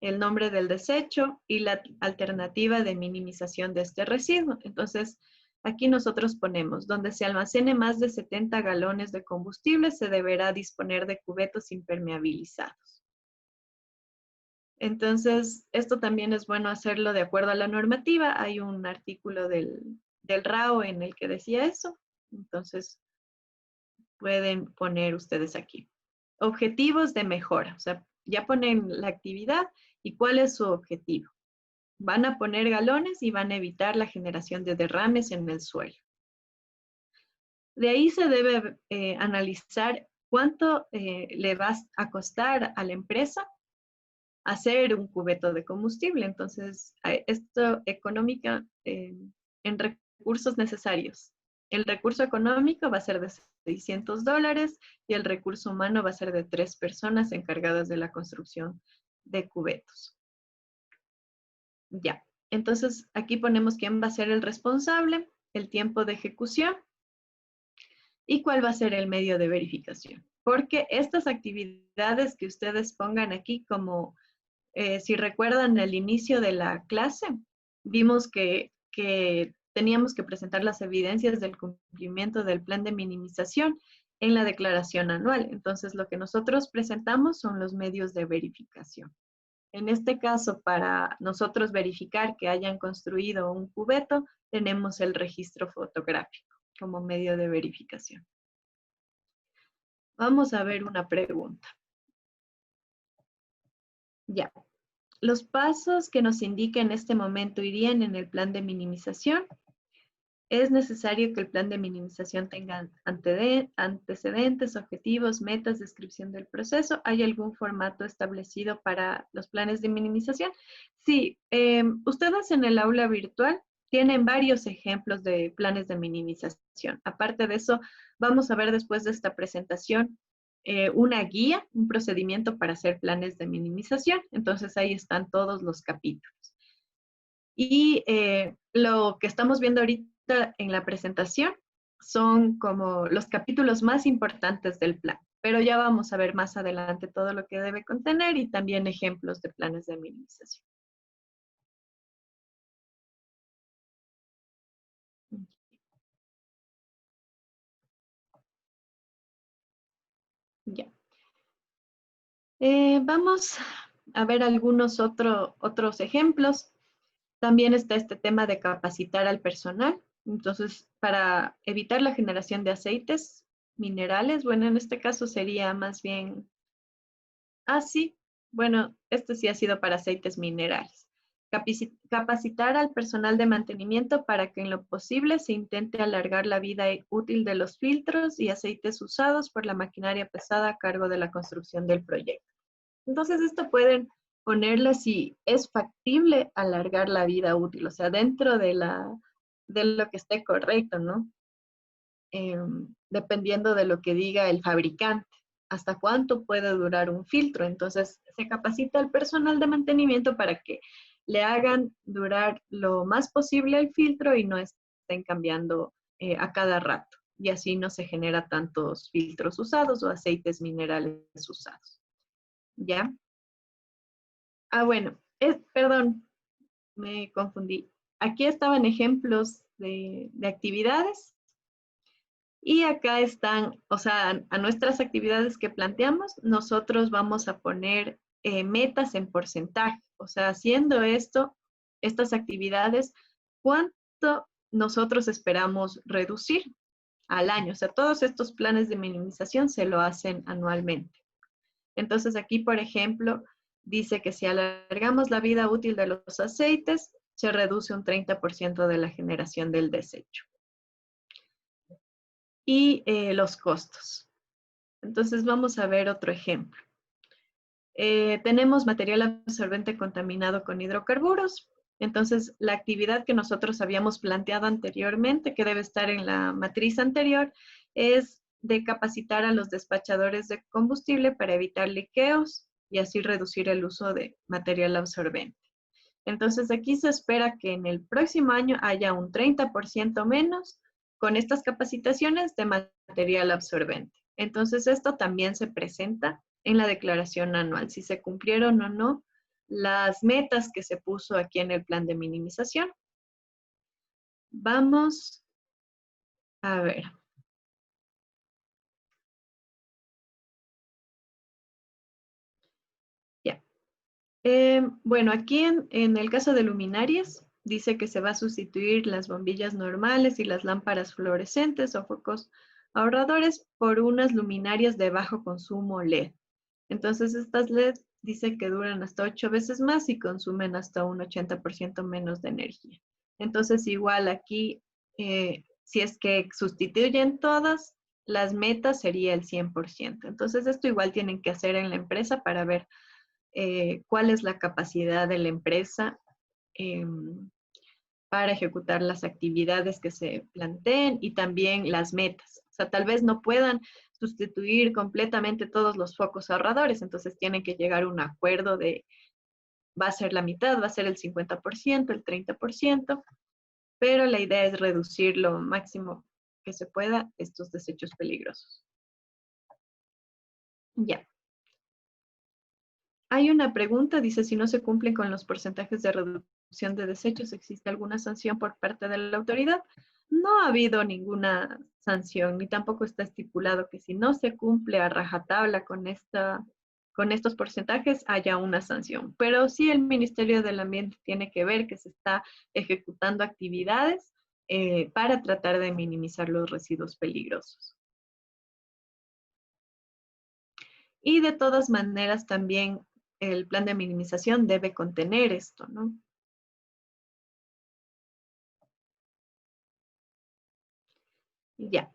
el nombre del desecho y la alternativa de minimización de este residuo. Entonces, aquí nosotros ponemos, donde se almacene más de 70 galones de combustible, se deberá disponer de cubetos impermeabilizados. Entonces, esto también es bueno hacerlo de acuerdo a la normativa. Hay un artículo del RAO en el que decía eso. Entonces, pueden poner ustedes aquí. Objetivos de mejora. O sea, ya ponen la actividad y cuál es su objetivo. Van a poner galones y van a evitar la generación de derrames en el suelo. De ahí se debe analizar cuánto le va a costar a la empresa hacer un cubeto de combustible. Entonces, esto económica en recursos necesarios. El recurso económico va a ser de $600 y el recurso humano va a ser de 3 personas encargadas de la construcción de cubetos. Ya, entonces aquí ponemos quién va a ser el responsable, el tiempo de ejecución y cuál va a ser el medio de verificación. Porque estas actividades que ustedes pongan aquí como si recuerdan el inicio de la clase, vimos que teníamos que presentar las evidencias del cumplimiento del plan de minimización en la declaración anual. Entonces, lo que nosotros presentamos son los medios de verificación. En este caso, para nosotros verificar que hayan construido un cubeto, tenemos el registro fotográfico como medio de verificación. Vamos a ver una pregunta. Ya. Los pasos que nos indica en este momento irían en el plan de minimización. Es necesario que el plan de minimización tenga antecedentes, objetivos, metas, descripción del proceso. ¿Hay algún formato establecido para los planes de minimización? Sí, ustedes en el aula virtual tienen varios ejemplos de planes de minimización. Aparte de eso, vamos a ver después de esta presentación una guía, un procedimiento para hacer planes de minimización. Entonces ahí están todos los capítulos. Y lo que estamos viendo ahorita en la presentación son como los capítulos más importantes del plan, pero ya vamos a ver más adelante todo lo que debe contener y también ejemplos de planes de minimización. Ya. Vamos a ver algunos otros ejemplos. También está este tema de capacitar al personal. Entonces, para evitar la generación de aceites minerales, bueno, en este caso sería más bien, sí, bueno, esto sí ha sido para aceites minerales. Capacitar al personal de mantenimiento para que en lo posible se intente alargar la vida útil de los filtros y aceites usados por la maquinaria pesada a cargo de la construcción del proyecto. Entonces, esto pueden ponerle si es factible alargar la vida útil, o sea, dentro de lo que esté correcto, ¿no? Dependiendo de lo que diga el fabricante, hasta cuánto puede durar un filtro. Entonces, se capacita al personal de mantenimiento para que le hagan durar lo más posible el filtro y no estén cambiando a cada rato. Y así no se genera tantos filtros usados o aceites minerales usados. ¿Ya? Bueno, perdón, me confundí. Aquí estaban ejemplos de actividades. Y acá están, o sea, a nuestras actividades que planteamos, nosotros vamos a poner metas en porcentaje. O sea, haciendo esto, estas actividades, ¿cuánto nosotros esperamos reducir al año? O sea, todos estos planes de minimización se lo hacen anualmente. Entonces aquí, por ejemplo, dice que si alargamos la vida útil de los aceites, se reduce un 30% de la generación del desecho. Y los costos. Entonces vamos a ver otro ejemplo. Tenemos material absorbente contaminado con hidrocarburos. Entonces, la actividad que nosotros habíamos planteado anteriormente, que debe estar en la matriz anterior, es de capacitar a los despachadores de combustible para evitar liqueos y así reducir el uso de material absorbente. Entonces, aquí se espera que en el próximo año haya un 30% menos con estas capacitaciones de material absorbente. Entonces, esto también se presenta en la declaración anual, si se cumplieron o no las metas que se puso aquí en el plan de minimización. Vamos a ver. Ya. Bueno, aquí en el caso de luminarias, dice que se va a sustituir las bombillas normales y las lámparas fluorescentes o focos ahorradores por unas luminarias de bajo consumo LED. Entonces, estas LED dice que duran hasta 8 veces más y consumen hasta un 80% menos de energía. Entonces, igual aquí, si es que sustituyen todas, las metas sería el 100%. Entonces, esto igual tienen que hacer en la empresa para ver cuál es la capacidad de la empresa para ejecutar las actividades que se planteen y también las metas. O sea, tal vez no puedan sustituir completamente todos los focos ahorradores, entonces tienen que llegar a un acuerdo de va a ser la mitad, va a ser el 50%, el 30%, pero la idea es reducir lo máximo que se pueda estos desechos peligrosos. Ya. Hay una pregunta, dice, si no se cumplen con los porcentajes de reducción de desechos, ¿existe alguna sanción por parte de la autoridad? No ha habido ninguna sanción, ni tampoco está estipulado que si no se cumple a rajatabla con estos porcentajes haya una sanción. Pero sí el Ministerio del Ambiente tiene que ver que se está ejecutando actividades para tratar de minimizar los residuos peligrosos. Y de todas maneras también el plan de minimización debe contener esto, ¿no? Ya.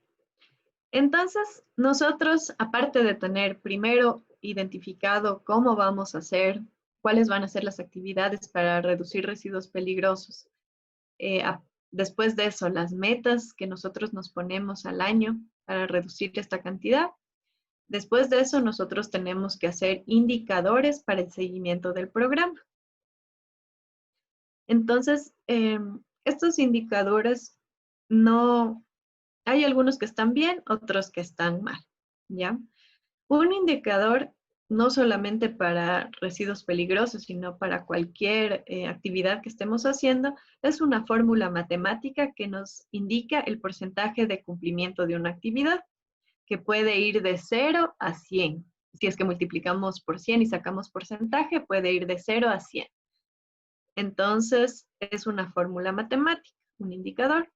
Entonces, nosotros, aparte de tener primero identificado cómo vamos a hacer, cuáles van a ser las actividades para reducir residuos peligrosos, después de eso, las metas que nosotros nos ponemos al año para reducir esta cantidad. Después de eso, nosotros tenemos que hacer indicadores para el seguimiento del programa. Entonces, estos indicadores no, hay algunos que están bien, otros que están mal, ¿ya? Un indicador no solamente para residuos peligrosos, sino para cualquier actividad que estemos haciendo, es una fórmula matemática que nos indica el porcentaje de cumplimiento de una actividad, que puede ir de 0 a 100. Si es que multiplicamos por 100 y sacamos porcentaje, puede ir de 0 a 100. Entonces, es una fórmula matemática, un indicador.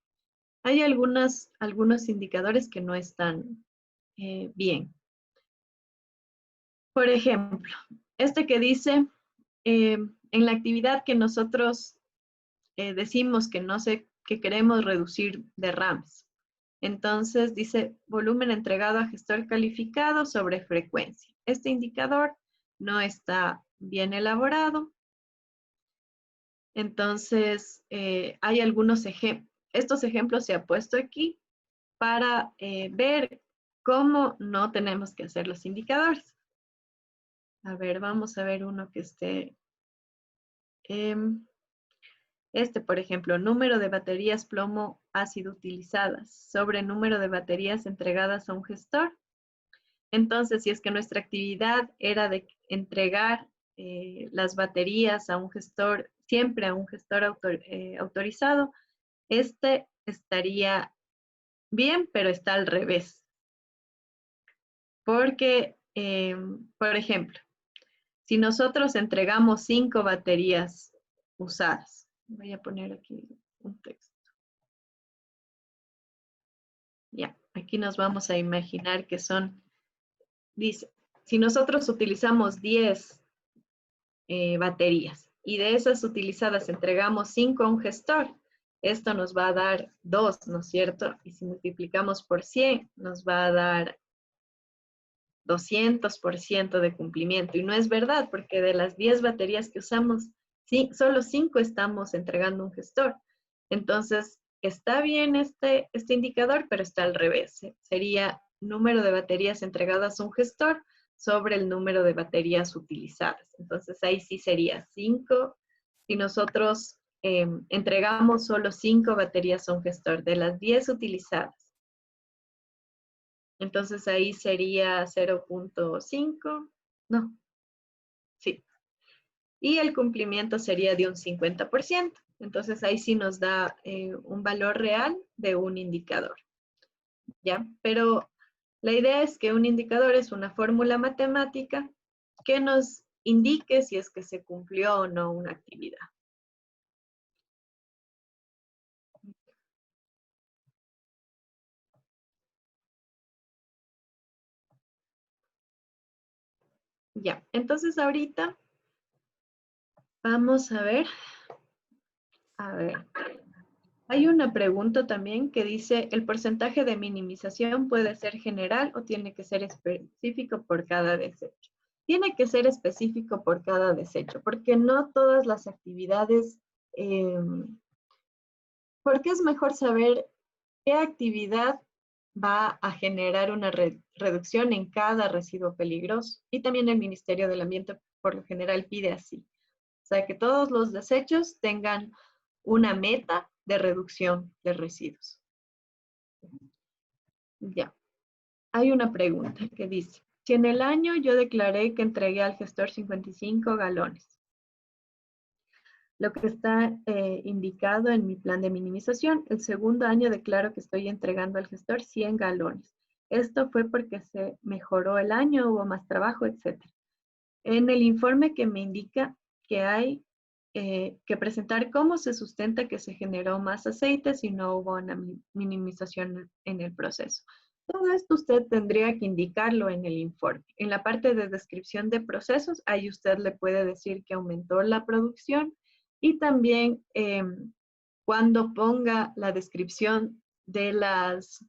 Hay algunos indicadores que no están bien. Por ejemplo, este que dice, en la actividad que nosotros decimos que queremos reducir derrames. Entonces dice volumen entregado a gestor calificado sobre frecuencia. Este indicador no está bien elaborado. Entonces, hay algunos ejemplos. Estos ejemplos se han puesto aquí para ver cómo no tenemos que hacer los indicadores. A ver, vamos a ver uno que esté. Por ejemplo, número de baterías plomo ácido utilizadas sobre número de baterías entregadas a un gestor. Entonces, si es que nuestra actividad era de entregar las baterías a un gestor, siempre a un gestor autorizado, este estaría bien, pero está al revés. Porque, por ejemplo, si nosotros entregamos 5 baterías usadas, voy a poner aquí un texto. Ya, aquí nos vamos a imaginar que son, dice, si nosotros utilizamos 10 baterías y de esas utilizadas entregamos 5 a un gestor, esto nos va a dar 2, ¿no es cierto? Y si multiplicamos por 100, nos va a dar 200% de cumplimiento. Y no es verdad, porque de las 10 baterías que usamos, sí, solo 5 estamos entregando un gestor. Entonces, está bien este indicador, pero está al revés. Sería número de baterías entregadas a un gestor sobre el número de baterías utilizadas. Entonces, ahí sí sería 5. Si nosotros entregamos solo 5 baterías a un gestor de las 10 utilizadas, entonces ahí sería 0.5, no, sí. Y el cumplimiento sería de un 50%. Entonces ahí sí nos da un valor real de un indicador. ¿Ya? Pero la idea es que un indicador es una fórmula matemática que nos indique si es que se cumplió o no una actividad. Ya, entonces ahorita vamos a ver. Hay una pregunta también que dice, ¿el porcentaje de minimización puede ser general o tiene que ser específico por cada desecho? Tiene que ser específico por cada desecho, porque no todas las actividades, porque es mejor saber qué actividad va a generar una reducción en cada residuo peligroso. Y también el Ministerio del Ambiente por lo general pide así. O sea, que todos los desechos tengan una meta de reducción de residuos. Ya. Hay una pregunta que dice, si en el año yo declaré que entregué al gestor 55 galones, lo que está indicado en mi plan de minimización, el segundo año declaro que estoy entregando al gestor 100 galones. Esto fue porque se mejoró el año, hubo más trabajo, etc. En el informe que me indica que hay que presentar cómo se sustenta que se generó más aceite si no hubo una minimización en el proceso. Todo esto usted tendría que indicarlo en el informe. En la parte de descripción de procesos, ahí usted le puede decir que aumentó la producción y también cuando ponga la descripción de las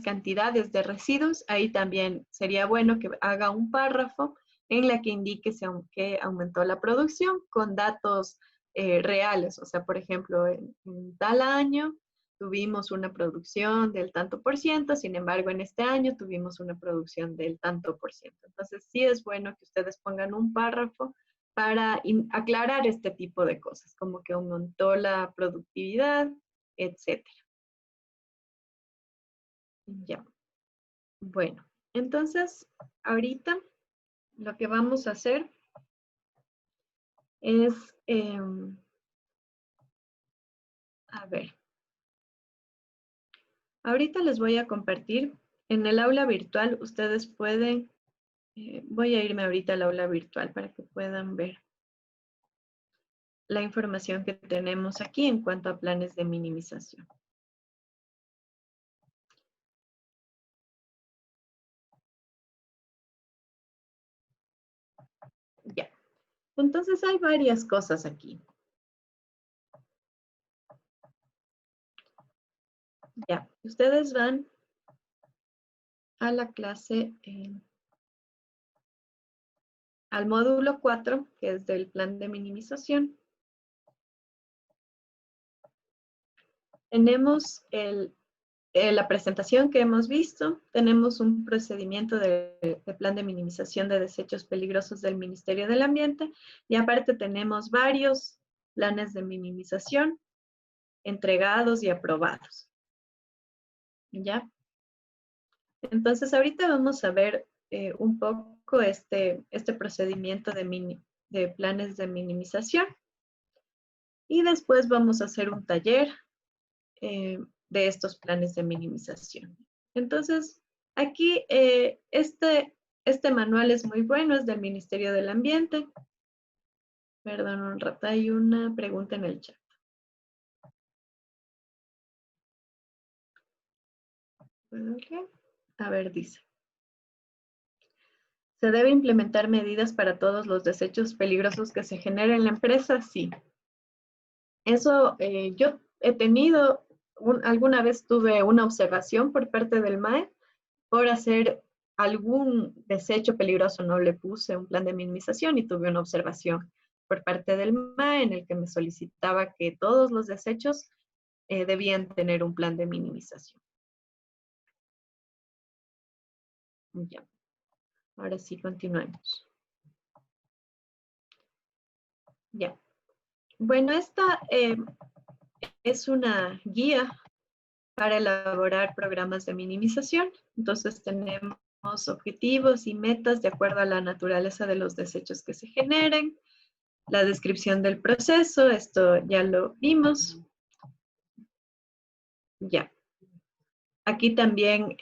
cantidades de residuos, ahí también sería bueno que haga un párrafo en la que indique que aumentó la producción con datos reales. O sea, por ejemplo, en tal año tuvimos una producción del tanto por ciento, sin embargo, en este año tuvimos una producción del tanto por ciento. Entonces, sí es bueno que ustedes pongan un párrafo para aclarar este tipo de cosas, como que aumentó la productividad, etcétera. Ya. Bueno, entonces, ahorita lo que vamos a hacer es, a ver, ahorita les voy a compartir en el aula virtual, ustedes pueden, voy a irme ahorita al aula virtual para que puedan ver la información que tenemos aquí en cuanto a planes de minimización. Ya, entonces hay varias cosas aquí. Ya, ustedes van a la clase, al módulo 4, que es del plan de minimización. Tenemos la presentación que hemos visto, tenemos un procedimiento de plan de minimización de desechos peligrosos del Ministerio del Ambiente y aparte tenemos varios planes de minimización entregados y aprobados. ¿Ya? Entonces ahorita vamos a ver un poco este procedimiento de planes de minimización y después vamos a hacer un taller de estos planes de minimización. Entonces, aquí este manual es muy bueno, es del Ministerio del Ambiente. Perdón, un rato, hay una pregunta en el chat. Okay. A ver, dice. ¿Se debe implementar medidas para todos los desechos peligrosos que se generen en la empresa? Sí. Eso yo he tenido, alguna vez tuve una observación por parte del MAE por hacer algún desecho peligroso, no le puse un plan de minimización y tuve una observación por parte del MAE en el que me solicitaba que todos los desechos debían tener un plan de minimización. Ya, ahora sí continuemos. Ya. Bueno, esta es una guía para elaborar programas de minimización. Entonces tenemos objetivos y metas de acuerdo a la naturaleza de los desechos que se generen, la descripción del proceso, esto ya lo vimos. Ya. Aquí también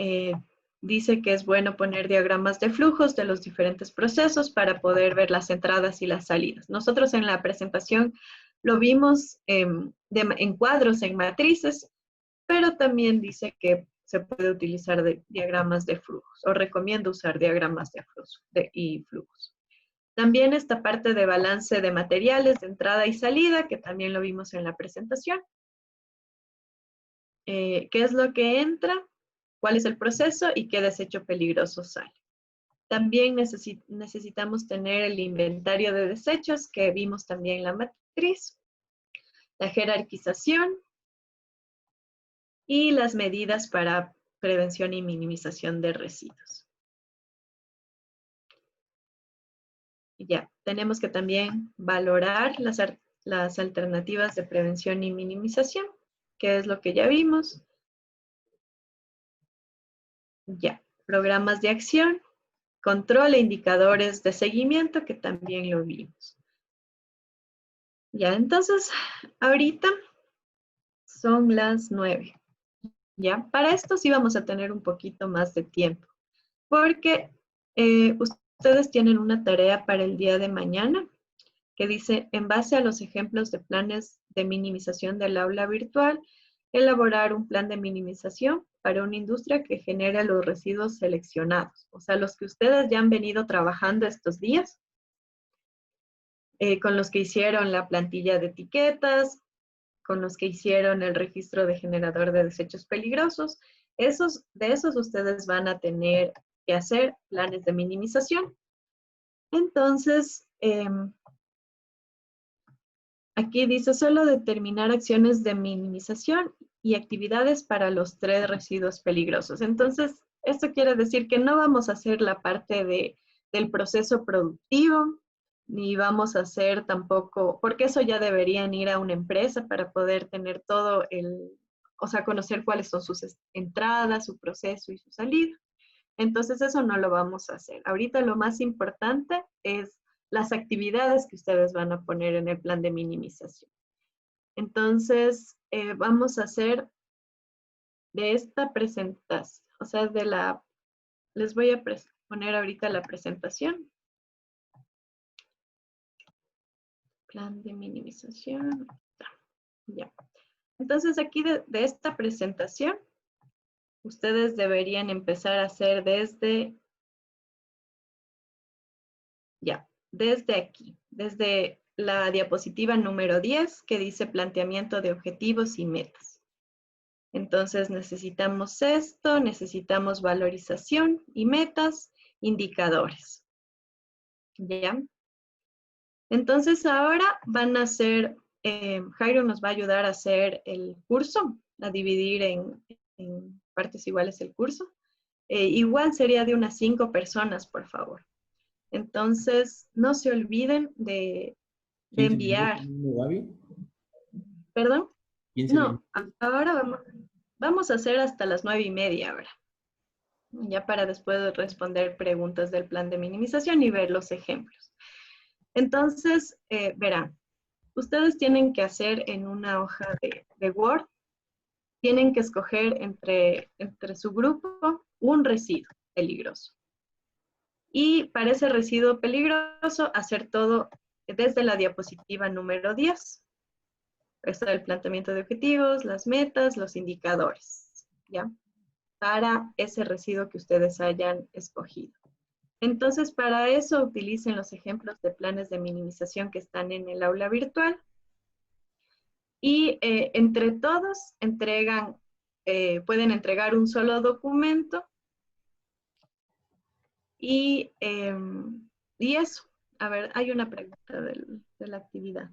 dice que es bueno poner diagramas de flujos de los diferentes procesos para poder ver las entradas y las salidas. Nosotros en la presentación lo vimos en cuadros, en matrices, pero también dice que se puede utilizar diagramas de flujos, o recomiendo usar diagramas de flujos y flujos. También esta parte de balance de materiales de entrada y salida, que también lo vimos en la presentación. ¿Qué es lo que entra? ¿Cuál es el proceso? Y qué desecho peligroso sale. También necesitamos tener el inventario de desechos, que vimos también en la matriz, la jerarquización, y las medidas para prevención y minimización de residuos. Ya, tenemos que también valorar las alternativas de prevención y minimización, que es lo que ya vimos. Ya, programas de acción, control e indicadores de seguimiento, que también lo vimos. Ya, entonces, ahorita son las 9. Ya, para esto sí vamos a tener un poquito más de tiempo, porque ustedes tienen una tarea para el día de mañana que dice, en base a los ejemplos de planes de minimización del aula virtual, elaborar un plan de minimización para una industria que genere los residuos seleccionados, o sea, los que ustedes ya han venido trabajando estos días, con los que hicieron la plantilla de etiquetas, con los que hicieron el registro de generador de desechos peligrosos. De esos ustedes van a tener que hacer planes de minimización. Entonces, aquí dice solo determinar acciones de minimización y actividades para los 3 residuos peligrosos. Entonces, esto quiere decir que no vamos a hacer la parte del proceso productivo, ni vamos a hacer tampoco, porque eso ya deberían ir a una empresa para poder tener todo o sea, conocer cuáles son sus entradas, su proceso y su salida. Entonces, eso no lo vamos a hacer. Ahorita lo más importante es las actividades que ustedes van a poner en el plan de minimización. Entonces, vamos a hacer de esta presentación, o sea, les voy a poner ahorita la presentación. Plan de minimización. Ya. Entonces, aquí de esta presentación, ustedes deberían empezar a hacer desde aquí, desde la diapositiva número 10, que dice planteamiento de objetivos y metas. Entonces necesitamos esto, necesitamos valorización y metas, indicadores. ¿Ya? Entonces ahora van a hacer, Jairo nos va a ayudar a hacer el curso, a dividir en partes iguales el curso. Igual sería de unas 5 personas, por favor. Entonces, no se olviden de enviar. ¿Perdón? No, ahora vamos a hacer hasta las 9:30 ahora. Ya para después responder preguntas del plan de minimización y ver los ejemplos. Entonces, verán, ustedes tienen que hacer en una hoja de Word tienen que escoger entre su grupo un residuo peligroso. Y para ese residuo peligroso, hacer todo desde la diapositiva número 10. Está el planteamiento de objetivos, las metas, los indicadores, ¿ya? Para ese residuo que ustedes hayan escogido. Entonces, para eso utilicen los ejemplos de planes de minimización que están en el aula virtual. Y entre todos pueden entregar un solo documento. Y eso. A ver, hay una pregunta de la actividad.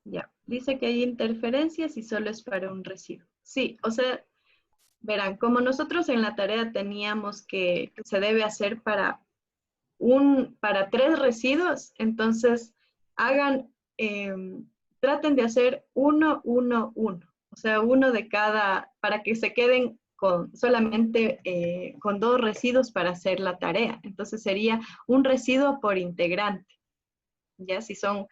Ya, dice que hay interferencias y solo es para un residuo. Sí, o sea, verán, como nosotros en la tarea teníamos que se debe hacer para 3 residuos, entonces traten de hacer 1, 1, 1. O sea, uno de cada, para que se queden solamente con 2 residuos para hacer la tarea. Entonces sería un residuo por integrante. Ya si son,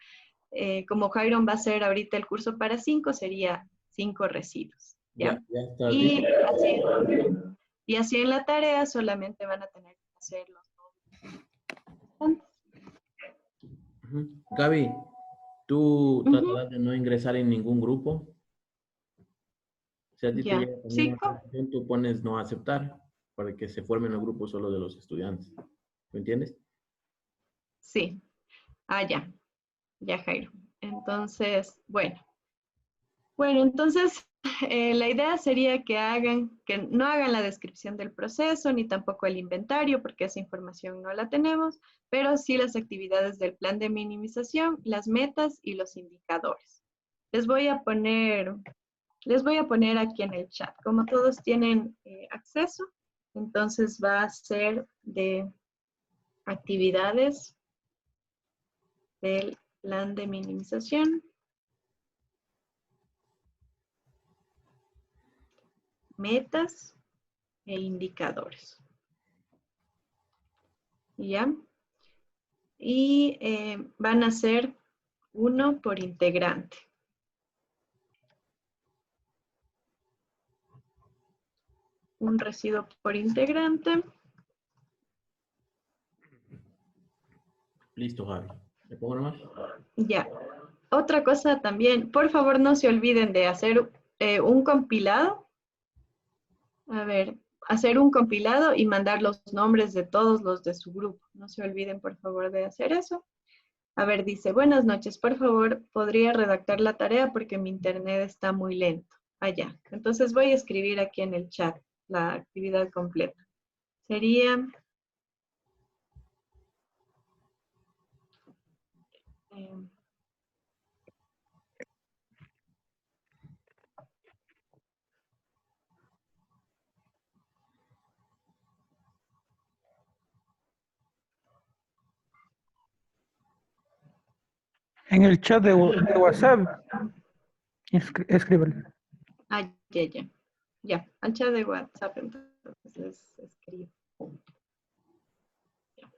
como Jairon va a hacer ahorita el curso para 5, sería 5 residuos. ¿ya? Ya está listo. Y así en la tarea solamente van a tener que hacer los 2. Gaby, ¿tú tratarás de no ingresar en ningún grupo? Si a ti te llega también una invitación, tú pones no aceptar para que se formen los grupos solo de los estudiantes. ¿Me entiendes? Sí. Ya. Ya, Jairo. Entonces, bueno, entonces la idea sería que no hagan la descripción del proceso ni tampoco el inventario porque esa información no la tenemos, pero sí las actividades del plan de minimización, las metas y los indicadores. Les voy a poner aquí en el chat. Como todos tienen acceso, entonces va a ser de actividades del plan de minimización. Metas e indicadores. ¿Ya? Y van a ser 1 por integrante. Un residuo por integrante. Listo, Javi. ¿Le pongo nomás? Ya. Otra cosa también, por favor no se olviden de hacer un compilado. A ver, hacer un compilado y mandar los nombres de todos los de su grupo. No se olviden, por favor, de hacer eso. A ver, dice, buenas noches, por favor, ¿podría redactar la tarea porque mi internet está muy lento? Ya. Entonces voy a escribir aquí en el chat la actividad completa. Sería... En el chat de WhatsApp, escríbele. Ya. Ya, al chat de WhatsApp, entonces escribo. Ya.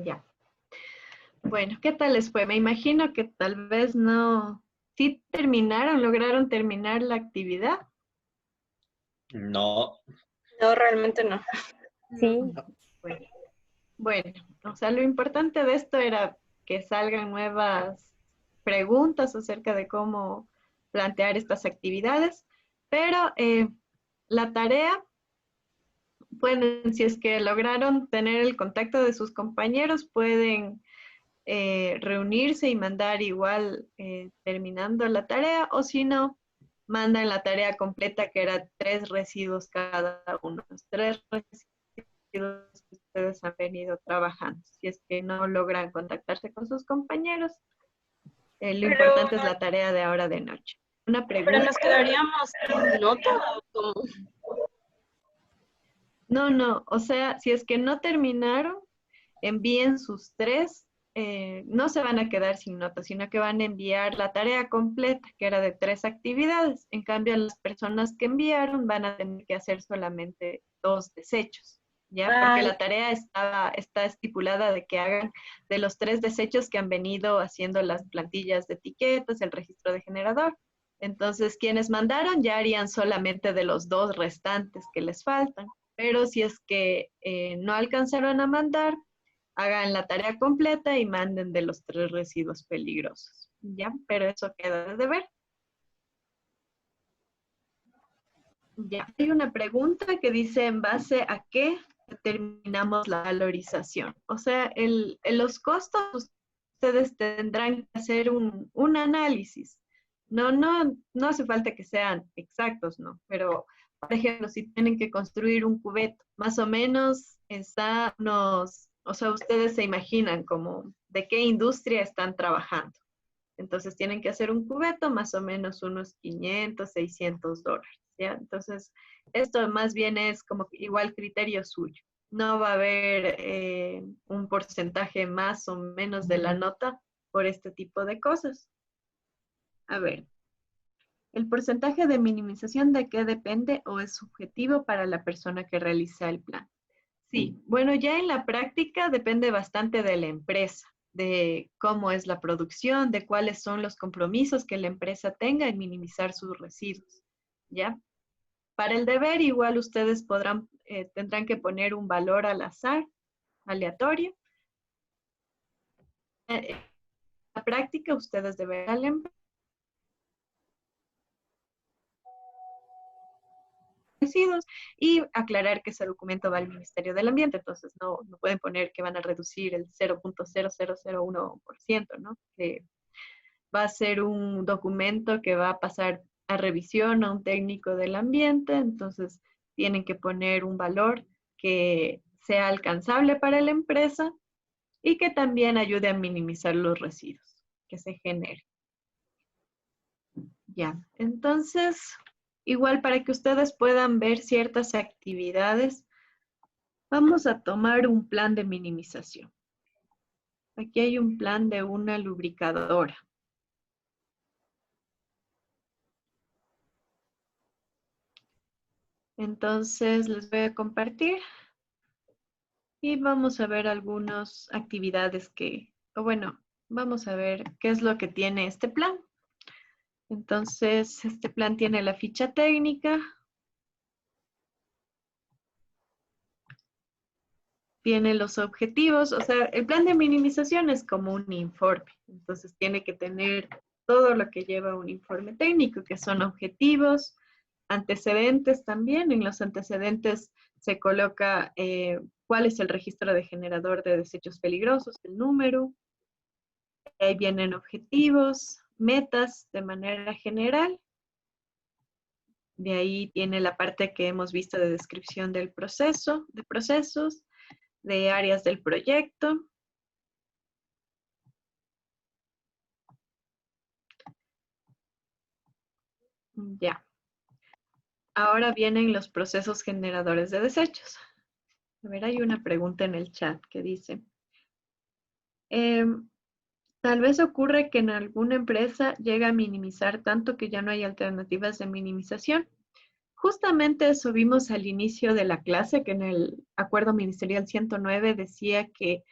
Ya. Bueno, ¿qué tal les fue? Me imagino que tal vez no. ¿Sí terminaron, lograron terminar la actividad? No. No, realmente no. Sí. Bueno, bueno, o sea, lo importante de esto era que salgan nuevas preguntas acerca de cómo plantear estas actividades, pero la tarea, pueden, si es que lograron tener el contacto de sus compañeros, pueden reunirse y mandar igual terminando la tarea, o si no, mandan la tarea completa, que era 3 residuos cada uno, los 3 residuos que ustedes han venido trabajando. Si es que no logran contactarse con sus compañeros, lo Pero, importante es la tarea de ahora de noche. Una pero pregunta. nos quedaríamos sin nota o cómo? No, no, o sea, si es que no terminaron, envíen sus 3, no se van a quedar sin nota, sino que van a enviar la tarea completa, que era de 3 actividades. En cambio, las personas que enviaron van a tener que hacer solamente 2 desechos, ¿ya? Porque la tarea está estipulada de que hagan de los 3 desechos que han venido haciendo las plantillas de etiquetas, el registro de generador. Entonces, quienes mandaron ya harían solamente de los 2 restantes que les faltan. Pero si es que no alcanzaron a mandar, hagan la tarea completa y manden de los 3 residuos peligrosos, ¿ya? Pero eso queda de ver. Ya, hay una pregunta que dice, ¿en base a qué determinamos la valorización? O sea, los costos ustedes tendrán que hacer un análisis. No hace falta que sean exactos, ¿no? Pero, por ejemplo, si tienen que construir un cubeto, más o menos está unos, o sea, ustedes se imaginan como de qué industria están trabajando. Entonces tienen que hacer un cubeto, más o menos unos 500, 600 dólares, ¿ya? Entonces, esto más bien es como igual criterio suyo. No va a haber un porcentaje más o menos de la nota por este tipo de cosas. A ver, ¿el porcentaje de minimización de qué depende o es subjetivo para la persona que realiza el plan? Sí, bueno, ya en la práctica depende bastante de la empresa, de cómo es la producción, de cuáles son los compromisos que la empresa tenga en minimizar sus residuos, ¿ya? Para el deber, igual ustedes tendrán que poner un valor al azar, aleatorio. En la práctica, ustedes deberán a la empresa residuos y aclarar que ese documento va al Ministerio del Ambiente, entonces no pueden poner que van a reducir el 0.0001%, ¿no? Que va a ser un documento que va a pasar a revisión a un técnico del ambiente, entonces tienen que poner un valor que sea alcanzable para la empresa y que también ayude a minimizar los residuos que se generen. Ya, entonces, igual para que ustedes puedan ver ciertas actividades, vamos a tomar un plan de minimización. Aquí hay un plan de una lubricadora. Entonces, les voy a compartir y vamos a ver algunas actividades vamos a ver qué es lo que tiene este plan. Entonces, este plan tiene la ficha técnica. tiene los objetivos, o sea, el plan de minimización es como un informe, entonces tiene que tener todo lo que lleva un informe técnico, que son objetivos, antecedentes también. En los antecedentes se coloca cuál es el registro de generador de desechos peligrosos, el número. Ahí vienen objetivos, metas de manera general. De ahí tiene la parte que hemos visto de descripción del proceso, de procesos, de áreas del proyecto. Ya. Ahora vienen los procesos generadores de desechos. A ver, hay una pregunta en el chat que dice, tal vez ocurre que en alguna empresa llega a minimizar tanto que ya no hay alternativas de minimización. Justamente eso vimos al inicio de la clase, que en el Acuerdo Ministerial 109 decía que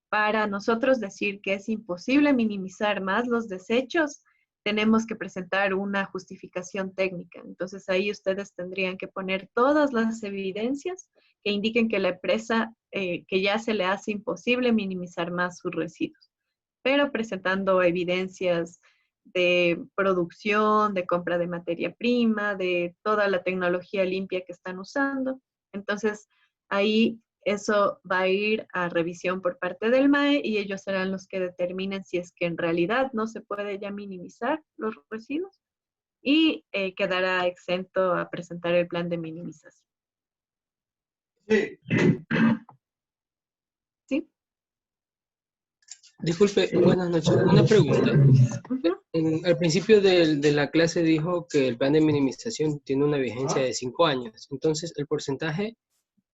para nosotros decir que es imposible minimizar más los desechos, tenemos que presentar una justificación técnica. Entonces ahí ustedes tendrían que poner todas las evidencias que indiquen que la empresa, que ya se le hace imposible minimizar más sus residuos, pero presentando evidencias de producción, de compra de materia prima, de toda la tecnología limpia que están usando. Entonces, ahí eso va a ir a revisión por parte del MAE y ellos serán los que determinen si es que en realidad no se puede ya minimizar los residuos y quedará exento a presentar el plan de minimización. ¿Sí? Disculpe, buenas noches. Una pregunta. Al principio de la clase dijo que el plan de minimización tiene una vigencia de 5 años. Entonces, el porcentaje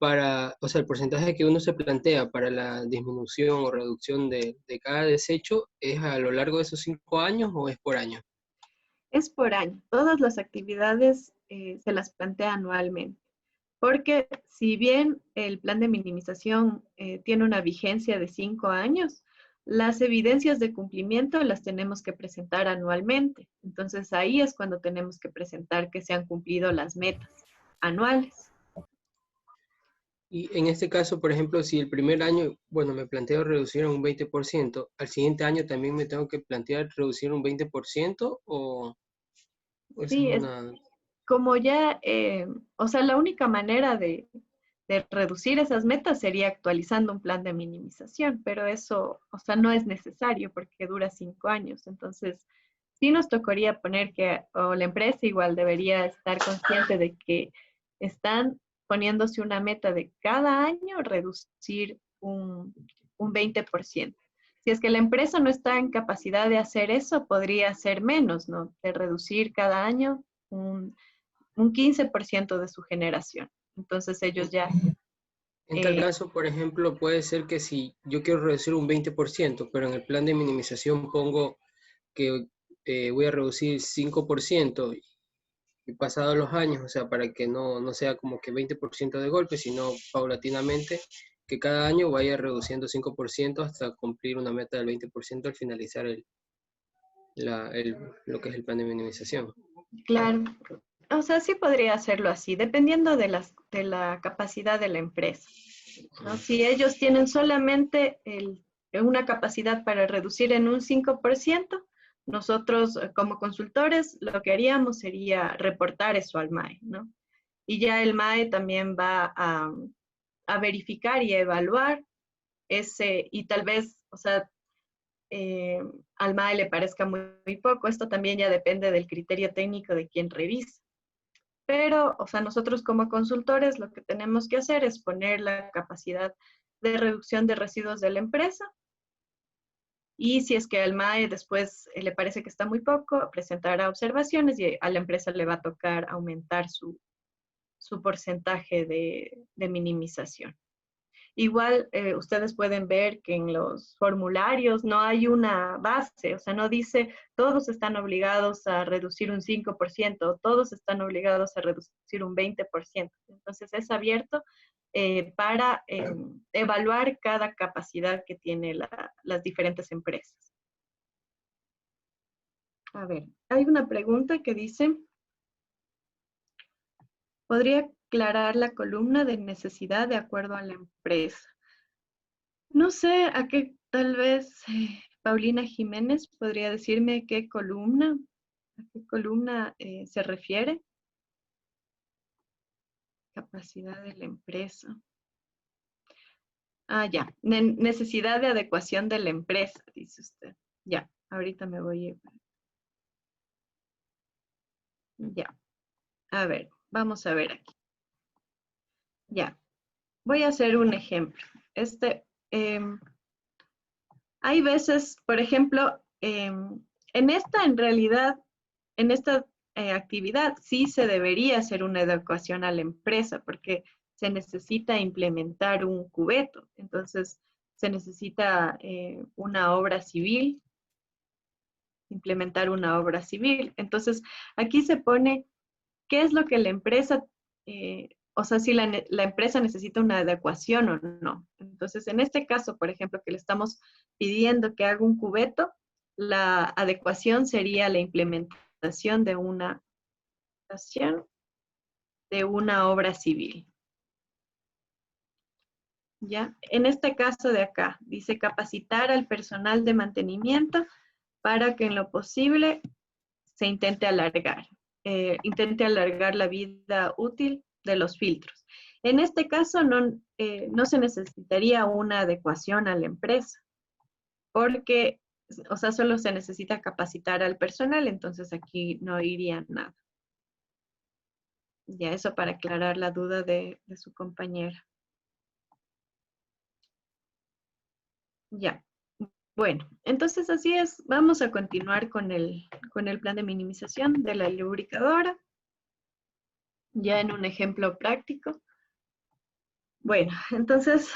el porcentaje que uno se plantea para la disminución o reducción de cada desecho, ¿es a lo largo de esos 5 años o es por año? Es por año. Todas las actividades se las plantea anualmente. Porque si bien el plan de minimización tiene una vigencia de 5 años, las evidencias de cumplimiento las tenemos que presentar anualmente. Entonces ahí es cuando tenemos que presentar que se han cumplido las metas anuales. Y en este caso, por ejemplo, si el primer año, bueno, me planteo reducir a un 20%, ¿al siguiente año también me tengo que plantear reducir un 20% o Sí, es es una... como ya, o sea, la única manera de reducir esas metas sería actualizando un plan de minimización, pero eso, o sea, no es necesario porque dura 5 años. Entonces, sí nos tocaría poner que, o la empresa igual debería estar consciente de que están poniéndose una meta de cada año reducir un 20%. Si es que la empresa no está en capacidad de hacer eso, podría ser menos, ¿no? De reducir cada año un 15% de su generación. Entonces ellos ya... En tal caso, por ejemplo, puede ser que si yo quiero reducir un 20%, pero en el plan de minimización pongo que voy a reducir 5% y pasados los años, o sea, para que no sea como que 20% de golpe, sino paulatinamente, que cada año vaya reduciendo 5% hasta cumplir una meta del 20% al finalizar lo que es el plan de minimización. Claro, o sea, sí podría hacerlo así, dependiendo de la capacidad de la empresa, ¿no? Si ellos tienen solamente una capacidad para reducir en un 5%, nosotros como consultores lo que haríamos sería reportar eso al MAE, ¿no? Y ya el MAE también va a verificar y a evaluar ese, y tal vez, o sea, al MAE le parezca muy poco, esto también ya depende del criterio técnico de quien revisa. Pero, o sea, nosotros como consultores lo que tenemos que hacer es poner la capacidad de reducción de residuos de la empresa y si es que al MAE después le parece que está muy poco, presentará observaciones y a la empresa le va a tocar aumentar su porcentaje de minimización. Igual ustedes pueden ver que en los formularios no hay una base, o sea, no dice todos están obligados a reducir un 5%, todos están obligados a reducir un 20%. Entonces es abierto para evaluar cada capacidad que tienen las diferentes empresas. A ver, hay una pregunta que dice, ¿podría aclarar la columna de necesidad de acuerdo a la empresa? No sé a qué, tal vez Paulina Jiménez podría decirme a qué columna se refiere. Capacidad de la empresa. Ah, ya. Necesidad de adecuación de la empresa, dice usted. Ya, ahorita me voy a... Ya. A ver, vamos a ver aquí. Ya. Voy a hacer un ejemplo. Hay veces, por ejemplo, en esta actividad sí se debería hacer una adecuación a la empresa porque se necesita implementar un cubeto. Entonces, se necesita una obra civil, implementar una obra civil. Entonces, aquí se pone qué es lo que la empresa, o sea, si la empresa necesita una adecuación o no. Entonces, en este caso, por ejemplo, que le estamos pidiendo que haga un cubeto, la adecuación sería la implementación de una obra civil. ¿Ya? En este caso de acá, dice capacitar al personal de mantenimiento para que en lo posible se intente alargar la vida útil de los filtros. En este caso no se necesitaría una adecuación a la empresa, porque, o sea, solo se necesita capacitar al personal, entonces aquí no iría nada. Ya, eso para aclarar la duda de su compañera. Ya. Bueno, entonces así es. Vamos a continuar con el plan de minimización de la lubricadora. Ya en un ejemplo práctico. Bueno, entonces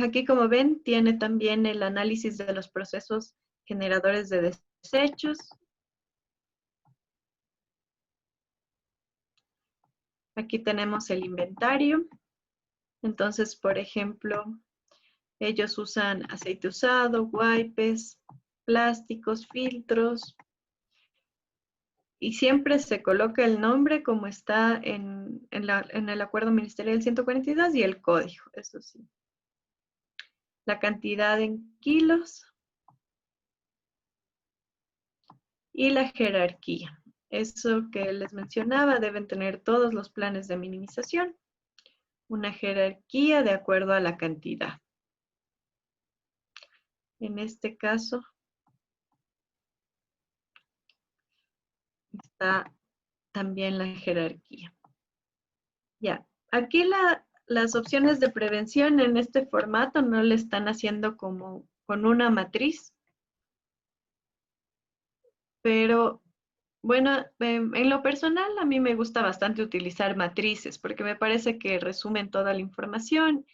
aquí como ven tiene también el análisis de los procesos generadores de desechos. Aquí tenemos el inventario. Entonces, por ejemplo, ellos usan aceite usado, wipes, plásticos, filtros. Y siempre se coloca el nombre como está en el acuerdo ministerial 142 y el código, eso sí. La cantidad en kilos y la jerarquía. Eso que les mencionaba, deben tener todos los planes de minimización. Una jerarquía de acuerdo a la cantidad. En este caso, está también la jerarquía. Ya, aquí las opciones de prevención en este formato no le están haciendo como con una matriz. Pero bueno, en lo personal a mí me gusta bastante utilizar matrices porque me parece que resumen toda la información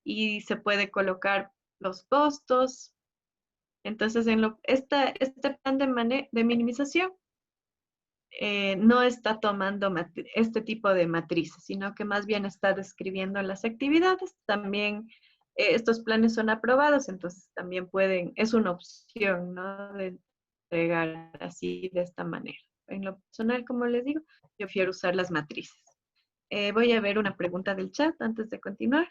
y se puede colocar los costos. Entonces, este plan de minimización no está tomando este tipo de matrices, sino que más bien está describiendo las actividades. También estos planes son aprobados, entonces también es una opción, ¿no? De entregar así de esta manera. En lo personal, como les digo, yo prefiero usar las matrices. Voy a ver una pregunta del chat antes de continuar.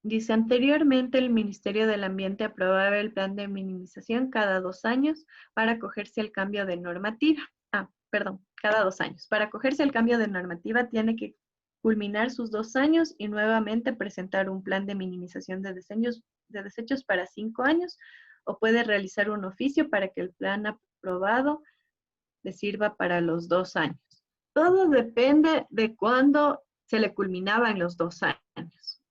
Dice, anteriormente el Ministerio del Ambiente aprobaba el plan de minimización cada 2 años para acogerse al cambio de normativa. Cada 2 años. Para acogerse al cambio de normativa tiene que culminar sus 2 años y nuevamente presentar un plan de minimización de desechos para 5 años o puede realizar un oficio para que el plan aprobado le sirva para los 2 años. Todo depende de cuándo se le culminaban los 2 años.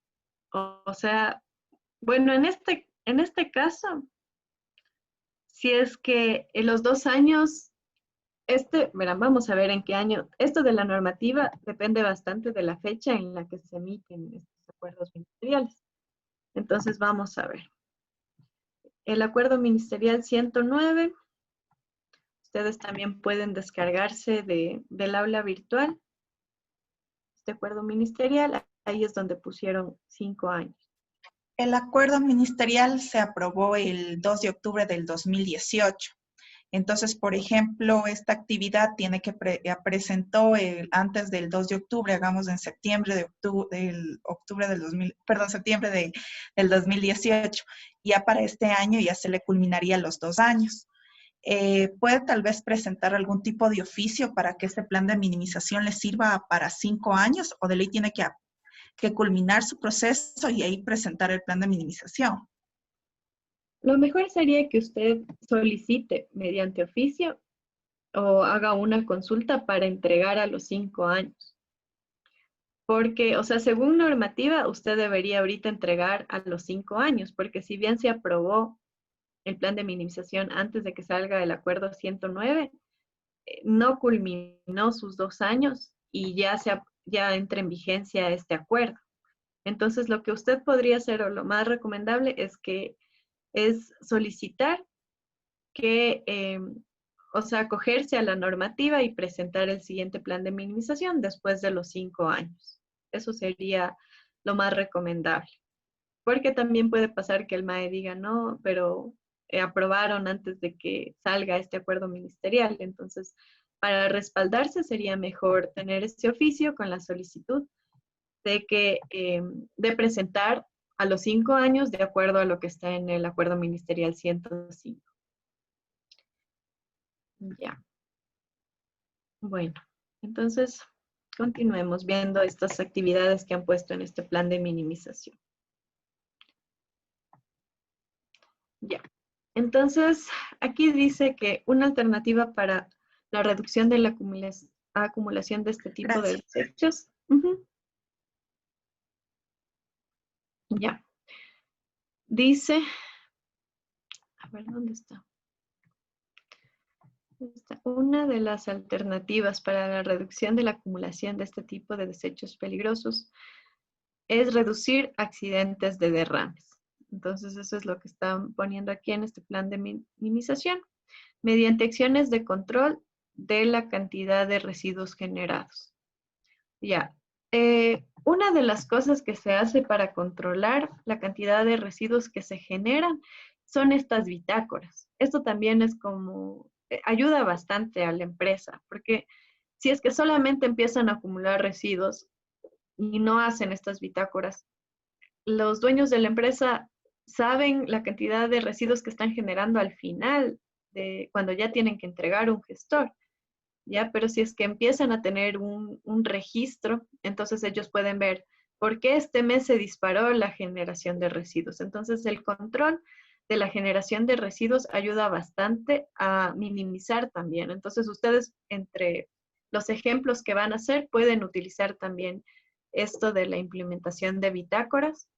O sea, bueno, en este caso, si es que en los 2 años, verán, vamos a ver en qué año, esto de la normativa depende bastante de la fecha en la que se emiten estos acuerdos ministeriales. Entonces, vamos a ver. El acuerdo ministerial 109, ustedes también pueden descargarse del aula virtual. Este acuerdo ministerial, ahí es donde pusieron 5 años. El acuerdo ministerial se aprobó el 2 de octubre del 2018. Entonces, por ejemplo, esta actividad tiene que presentó antes del 2 de octubre, hagamos en septiembre del 2018. Ya para este año ya se le culminaría los 2 años. Puede tal vez presentar algún tipo de oficio para que este plan de minimización le sirva para 5 años, o de ley tiene que culminar su proceso y ahí presentar el plan de minimización. Lo mejor sería que usted solicite mediante oficio o haga una consulta para entregar a los 5 años. Porque, o sea, según normativa, usted debería ahorita entregar a los 5 años, porque si bien se aprobó el plan de minimización antes de que salga el acuerdo 109, no culminó sus 2 años y ya entra en vigencia este acuerdo. Entonces, lo que usted podría hacer, o lo más recomendable, es solicitar que, o sea, acogerse a la normativa y presentar el siguiente plan de minimización después de los 5 años. Eso sería lo más recomendable. Porque también puede pasar que el MAE diga, no, pero aprobaron antes de que salga este acuerdo ministerial. Entonces, para respaldarse sería mejor tener ese oficio con la solicitud de presentar a los 5 años de acuerdo a lo que está en el acuerdo ministerial 105. Ya. Bueno, entonces continuemos viendo estas actividades que han puesto en este plan de minimización. Ya. Entonces, aquí dice que una alternativa para la reducción de la acumulación de este tipo de desechos. Ya. Dice, a ver, ¿dónde está? Una de las alternativas para la reducción de la acumulación de este tipo de desechos peligrosos es reducir accidentes de derrames. Entonces, eso es lo que están poniendo aquí en este plan de minimización, mediante acciones de control de la cantidad de residuos generados. Ya. Una de las cosas que se hace para controlar la cantidad de residuos que se generan son estas bitácoras. Esto también es como, ayuda bastante a la empresa, porque si es que solamente empiezan a acumular residuos y no hacen estas bitácoras, los dueños de la empresa saben la cantidad de residuos que están generando al final, de cuando ya tienen que entregar un gestor. ¿Ya? Pero si es que empiezan a tener un registro, entonces ellos pueden ver por qué este mes se disparó la generación de residuos. Entonces, el control de la generación de residuos ayuda bastante a minimizar también. Entonces, ustedes, entre los ejemplos que van a hacer, pueden utilizar también esto de la implementación de bitácoras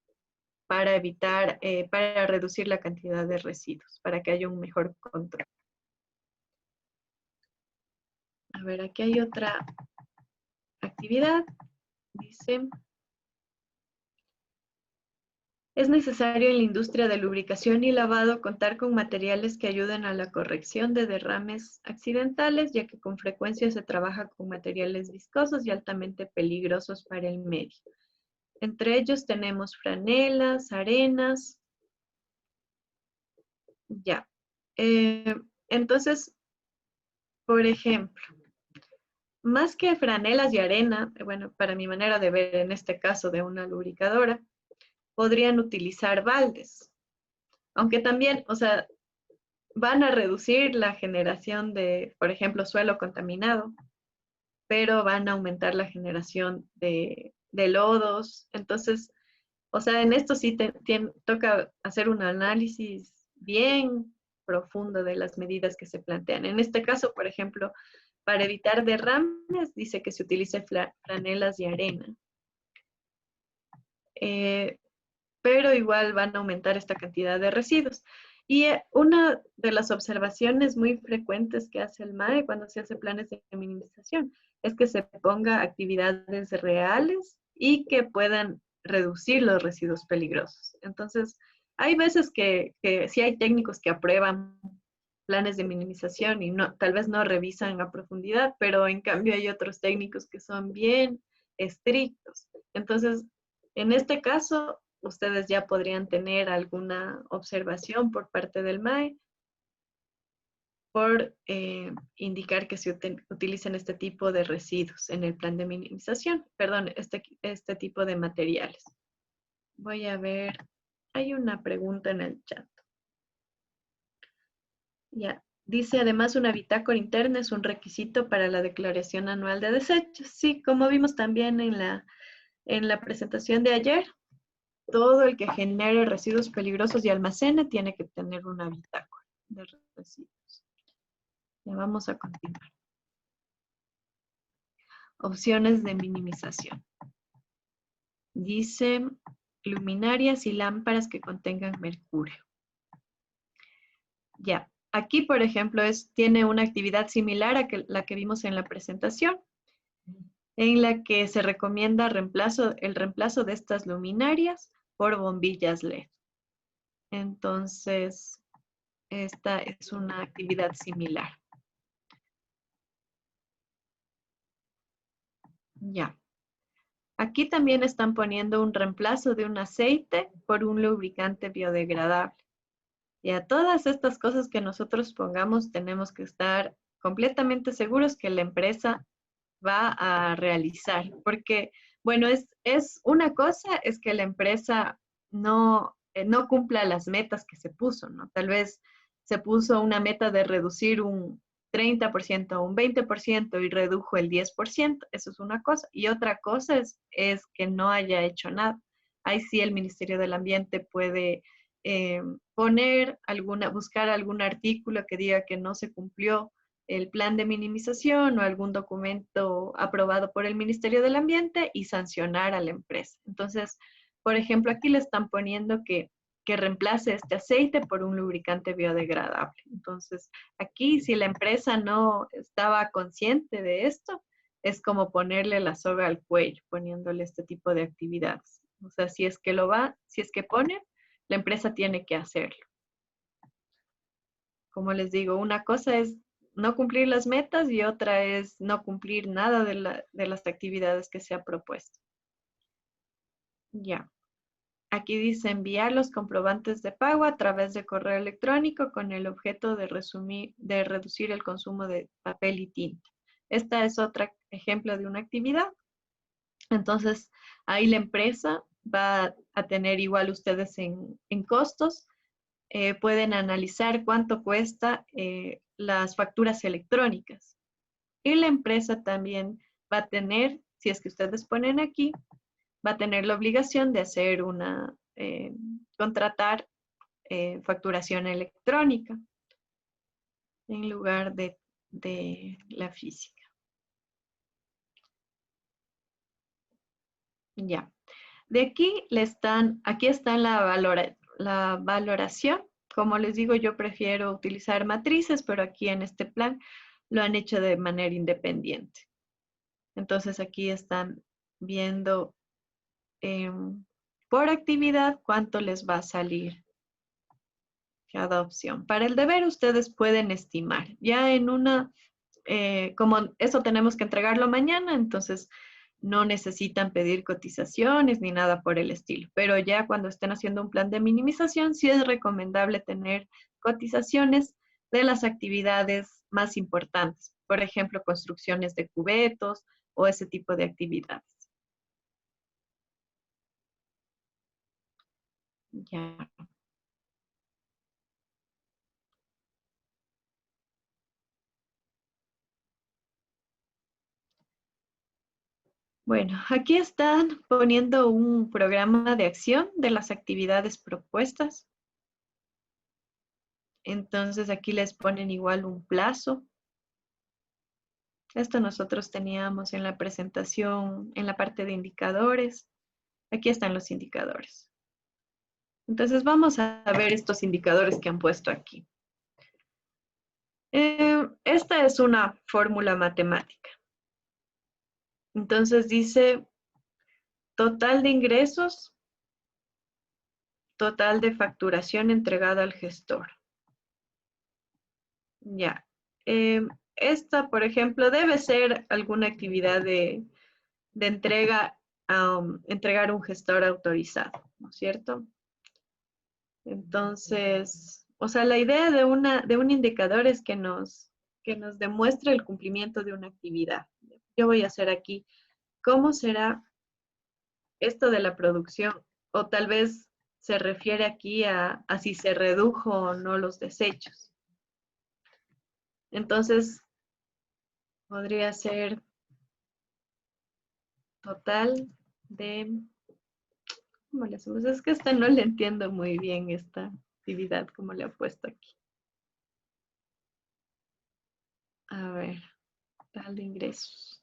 para evitar, para reducir la cantidad de residuos, para que haya un mejor control. A ver, aquí hay otra actividad. Dice, es necesario en la industria de lubricación y lavado contar con materiales que ayuden a la corrección de derrames accidentales, ya que con frecuencia se trabaja con materiales viscosos y altamente peligrosos para el medio. Entre ellos tenemos franelas, arenas. Ya. Entonces, por ejemplo, más que franelas y arena, bueno, para mi manera de ver en este caso de una lubricadora, podrían utilizar baldes. Aunque también, o sea, van a reducir la generación de, por ejemplo, suelo contaminado, pero van a aumentar la generación de lodos. Entonces, o sea, en esto sí toca hacer un análisis bien profundo de las medidas que se plantean. En este caso, por ejemplo, para evitar derrames, dice que se utilice franelas y arena. Pero igual van a aumentar esta cantidad de residuos. Y una de las observaciones muy frecuentes que hace el MAE cuando se hace planes de minimización es que se ponga actividades reales y que puedan reducir los residuos peligrosos. Entonces, hay veces que sí hay técnicos que aprueban planes de minimización y tal vez no revisan a profundidad, pero en cambio hay otros técnicos que son bien estrictos. Entonces, en este caso, ustedes ya podrían tener alguna observación por parte del MAE por indicar que se utilicen este tipo de residuos en el plan de minimización, perdón, este tipo de materiales. Voy a ver, hay una pregunta en el chat. Ya, dice además una bitácora interna es un requisito para la declaración anual de desechos. Sí, como vimos también en la presentación de ayer, todo el que genere residuos peligrosos y almacene tiene que tener una bitácora de residuos. Ya vamos a continuar. Opciones de minimización. Dice luminarias y lámparas que contengan mercurio. Ya, aquí por ejemplo tiene una actividad similar a la que vimos en la presentación, en la que se recomienda el reemplazo de estas luminarias por bombillas LED. Entonces, esta es una actividad similar. Ya. Aquí también están poniendo un reemplazo de un aceite por un lubricante biodegradable. Y a todas estas cosas que nosotros pongamos, tenemos que estar completamente seguros que la empresa va a realizar. Porque, bueno, es una cosa, es que la empresa no cumpla las metas que se puso, ¿no? Tal vez se puso una meta de reducir un 30% o un 20% y redujo el 10%, eso es una cosa. Y otra cosa es que no haya hecho nada. Ahí sí el Ministerio del Ambiente puede buscar algún artículo que diga que no se cumplió el plan de minimización o algún documento aprobado por el Ministerio del Ambiente y sancionar a la empresa. Entonces, por ejemplo, aquí le están poniendo que reemplace este aceite por un lubricante biodegradable. Entonces, aquí si la empresa no estaba consciente de esto, es como ponerle la soga al cuello, poniéndole este tipo de actividades. O sea, si es que pone, la empresa tiene que hacerlo. Como les digo, una cosa es no cumplir las metas y otra es no cumplir nada de las actividades que se ha propuesto. Ya. Aquí dice enviar los comprobantes de pago a través de correo electrónico con el objeto de reducir el consumo de papel y tinta. Esta es otro ejemplo de una actividad. Entonces, ahí la empresa va a tener igual ustedes en costos. Pueden analizar cuánto cuesta las facturas electrónicas. Y la empresa también va a tener, si es que ustedes ponen aquí, va a tener la obligación de hacer contratar facturación electrónica en lugar de la física. Ya. De aquí aquí está la valoración. Como les digo, yo prefiero utilizar matrices, pero aquí en este plan lo han hecho de manera independiente. Entonces aquí están viendo por actividad cuánto les va a salir cada opción. Para el deber ustedes pueden estimar. Ya como eso tenemos que entregarlo mañana, entonces no necesitan pedir cotizaciones ni nada por el estilo. Pero ya cuando estén haciendo un plan de minimización, sí es recomendable tener cotizaciones de las actividades más importantes. Por ejemplo, construcciones de cubetos o ese tipo de actividades. Ya. Bueno, aquí están poniendo un programa de acción de las actividades propuestas. Entonces aquí les ponen igual un plazo. Esto nosotros teníamos en la presentación, en la parte de indicadores. Aquí están los indicadores. Entonces vamos a ver estos indicadores que han puesto aquí. Esta es una fórmula matemática. Entonces dice total de ingresos, total de facturación entregada al gestor. Ya. Esta, por ejemplo, debe ser alguna actividad de entregar un gestor autorizado, ¿no es cierto? Entonces, o sea, la idea de un indicador es que nos demuestre el cumplimiento de una actividad. Yo voy a hacer aquí, ¿cómo será esto de la producción? O tal vez se refiere aquí a si se redujo o no los desechos. Entonces, podría ser total de... ¿Cómo le hacemos? Es que esta no le entiendo muy bien, esta actividad, como le he puesto aquí. A ver, total de ingresos.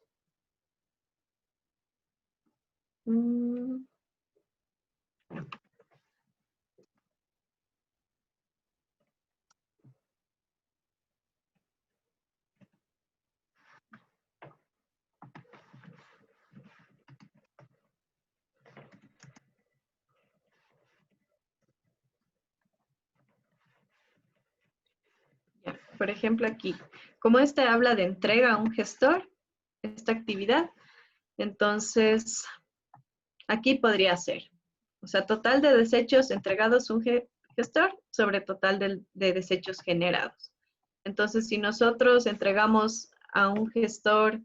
Ya, por ejemplo, aquí, como este habla de entrega a un gestor, esta actividad, entonces aquí podría ser, o sea, total de desechos entregados a un gestor sobre total de desechos generados. Entonces, si nosotros entregamos a un gestor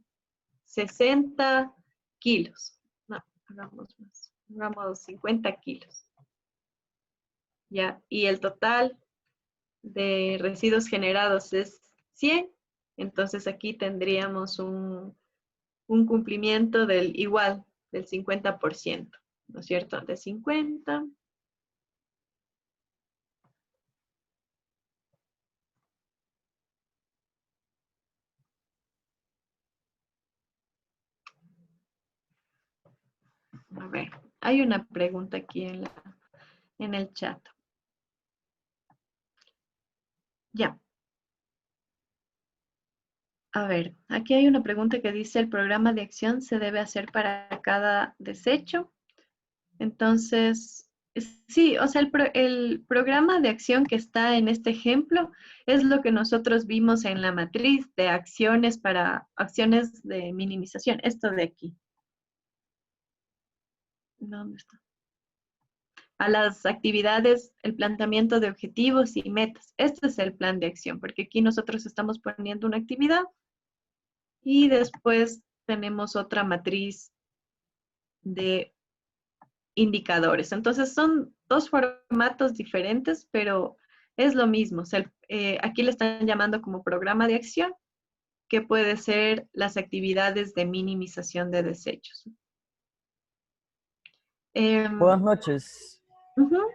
60 kilos, no, hagamos más, hagamos 50 kilos, ya, y el total de residuos generados es 100, entonces aquí tendríamos un cumplimiento del igual, del 50%, ¿no es cierto? De 50. A ver, hay una pregunta aquí en el chat. Ya. A ver, aquí hay una pregunta que dice, ¿el programa de acción se debe hacer para cada desecho? Entonces, sí, o sea, el programa de acción que está en este ejemplo es lo que nosotros vimos en la matriz de acciones para acciones de minimización. Esto de aquí. ¿Dónde está? A las actividades, el planteamiento de objetivos y metas. Este es el plan de acción, porque aquí nosotros estamos poniendo una actividad y después tenemos otra matriz de indicadores. Entonces son dos formatos diferentes, pero es lo mismo. O sea, aquí le están llamando como programa de acción, que puede ser las actividades de minimización de desechos. Buenas noches. Uh-huh.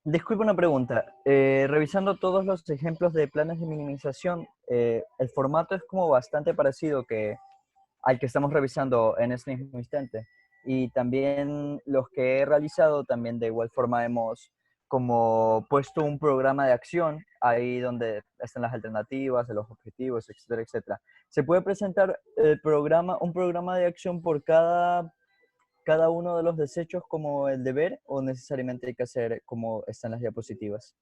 Disculpe una pregunta. Revisando todos los ejemplos de planes de minimización, el formato es como bastante parecido al que estamos revisando en este mismo instante. Y también los que he realizado, también de igual forma hemos como puesto un programa de acción ahí donde están las alternativas, los objetivos, etcétera, etcétera. ¿Se puede presentar un programa de acción por cada uno de los desechos como el deber o necesariamente hay que hacer como están las diapositivas?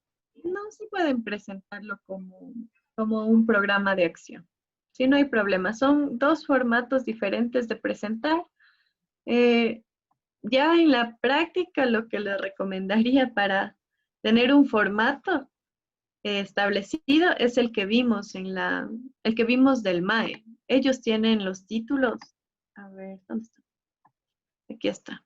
No, sí pueden presentarlo como un programa de acción. Sí, no hay problema. Son dos formatos diferentes de presentar. Ya en la práctica, lo que les recomendaría para tener un formato establecido es el que vimos el que vimos del MAE. Ellos tienen los títulos. A ver, ¿dónde está? Aquí está.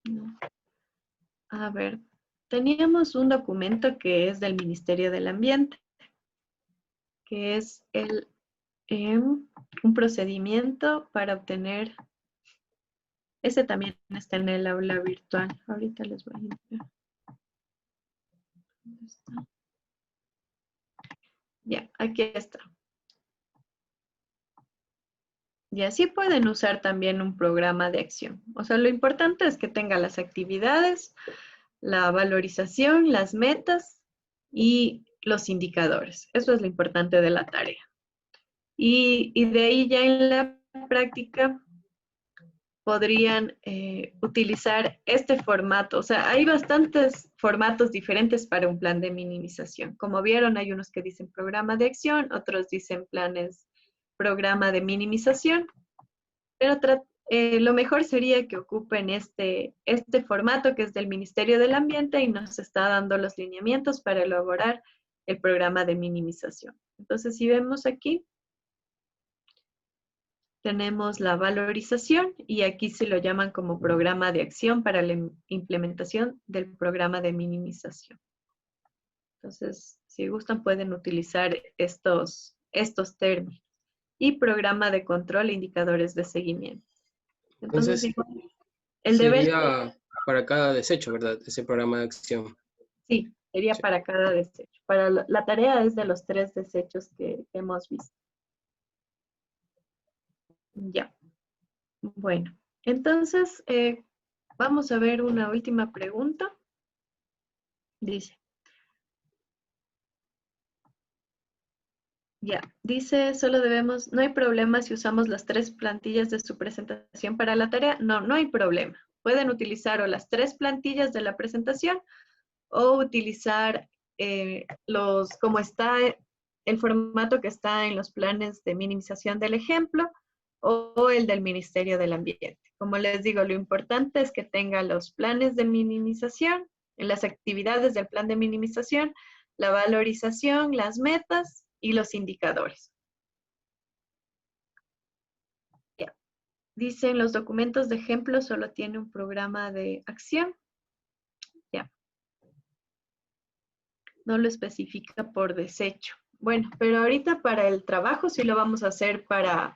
No. A ver, teníamos un documento que es del Ministerio del Ambiente, que es un procedimiento para obtener, ese también está en el aula virtual. Ahorita les voy a indicar. ¿Dónde está? Ya, aquí está. Y así pueden usar también un programa de acción. O sea, lo importante es que tenga las actividades, la valorización, las metas y los indicadores. Eso es lo importante de la tarea. Y de ahí ya en la práctica podrían utilizar este formato. O sea, hay bastantes formatos diferentes para un plan de minimización. Como vieron, hay unos que dicen programa de acción, otros dicen programa de minimización, pero lo mejor sería que ocupen este formato que es del Ministerio del Ambiente y nos está dando los lineamientos para elaborar el programa de minimización. Entonces, si vemos aquí, tenemos la valorización y aquí se lo llaman como programa de acción para la implementación del programa de minimización. Entonces, si gustan, pueden utilizar estos términos. Y programa de control e indicadores de seguimiento. Entonces, el deber sería para cada desecho, ¿verdad? Ese programa de acción. Sí, sería para cada desecho. Para la tarea es de los 3 desechos que hemos visto. Ya. Bueno, entonces vamos a ver una última pregunta. Dice. Ya, dice, no hay problema si usamos las 3 plantillas de su presentación para la tarea. No, no hay problema. Pueden utilizar o las 3 plantillas de la presentación o utilizar como está el formato que está en los planes de minimización del ejemplo o el del Ministerio del Ambiente. Como les digo, lo importante es que tenga los planes de minimización, las actividades del plan de minimización, la valorización, las metas y los indicadores. Ya. Dicen, los documentos de ejemplo solo tiene un programa de acción. Ya. No lo especifica por desecho. Bueno, pero ahorita para el trabajo sí lo vamos a hacer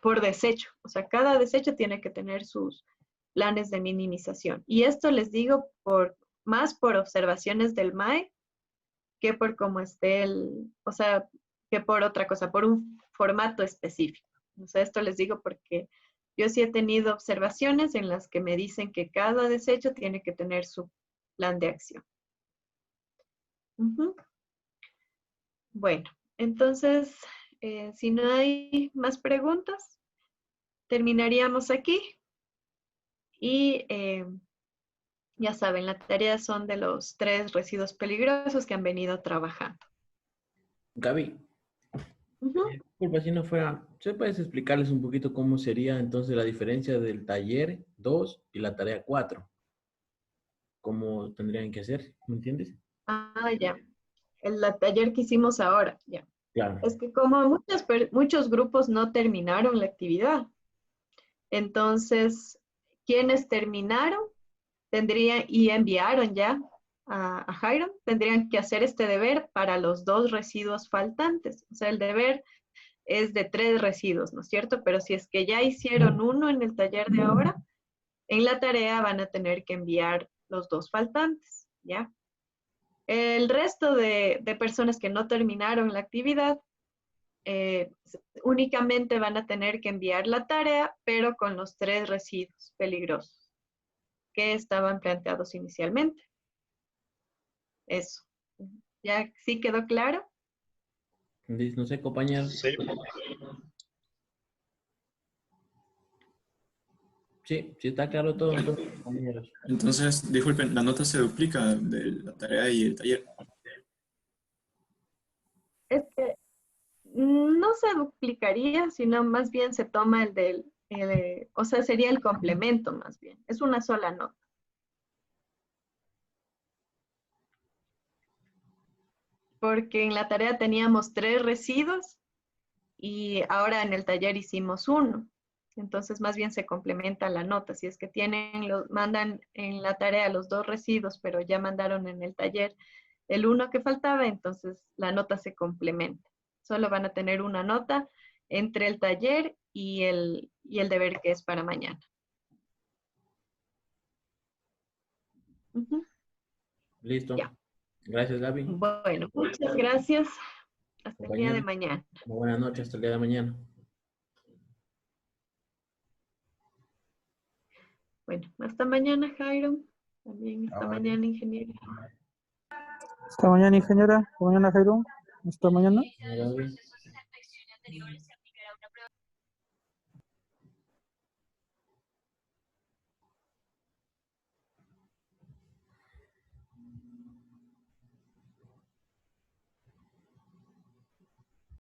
por desecho. O sea, cada desecho tiene que tener sus planes de minimización. Y esto les digo más por observaciones del MAE que por cómo esté o sea, que por otra cosa, por un formato específico. O sea, esto les digo porque yo sí he tenido observaciones en las que me dicen que cada desecho tiene que tener su plan de acción. Bueno, entonces, si no hay más preguntas, terminaríamos aquí. Y ya saben, la tarea son de los 3 residuos peligrosos que han venido trabajando. Gaby, disculpa si no fuera, ¿se puedes explicarles un poquito cómo sería entonces la diferencia del taller 2 y la tarea 4? ¿Cómo tendrían que hacer? ¿Me entiendes? Ah, ya. El taller que hicimos ahora, ya. Claro. Es que como muchos grupos no terminaron la actividad, entonces, quienes terminaron y enviaron ya a Jairo, tendrían que hacer este deber para los 2 residuos faltantes. O sea, el deber es de 3 residuos, ¿no es cierto? Pero si es que ya hicieron uno en el taller de ahora, en la tarea van a tener que enviar los 2 faltantes, ¿ya? El resto de personas que no terminaron la actividad únicamente van a tener que enviar la tarea, pero con los 3 residuos peligrosos que estaban planteados inicialmente. Eso. ¿Ya sí quedó claro? No sé, compañero. Sí. Sí, sí está claro todo, entonces, compañeros. Entonces, disculpen, la nota se duplica de la tarea y el taller. Es que no se duplicaría, sino más bien se toma o sea, sería el complemento más bien. Es una sola nota. Porque en la tarea teníamos 3 residuos y ahora en el taller hicimos 1. Entonces, más bien se complementa la nota. Si es que mandan en la tarea los 2 residuos, pero ya mandaron en el taller el 1 que faltaba, entonces la nota se complementa. Solo van a tener una nota entre el taller y el deber que es para mañana. Listo. Ya. Gracias, Gaby. Bueno, muchas gracias. Hasta el día de mañana. Buenas noches, hasta el día de mañana. Bueno, hasta mañana, Jairo. También hasta mañana, ingeniero. Hasta mañana, ingeniera. Hasta mañana, Jairo. Hasta mañana.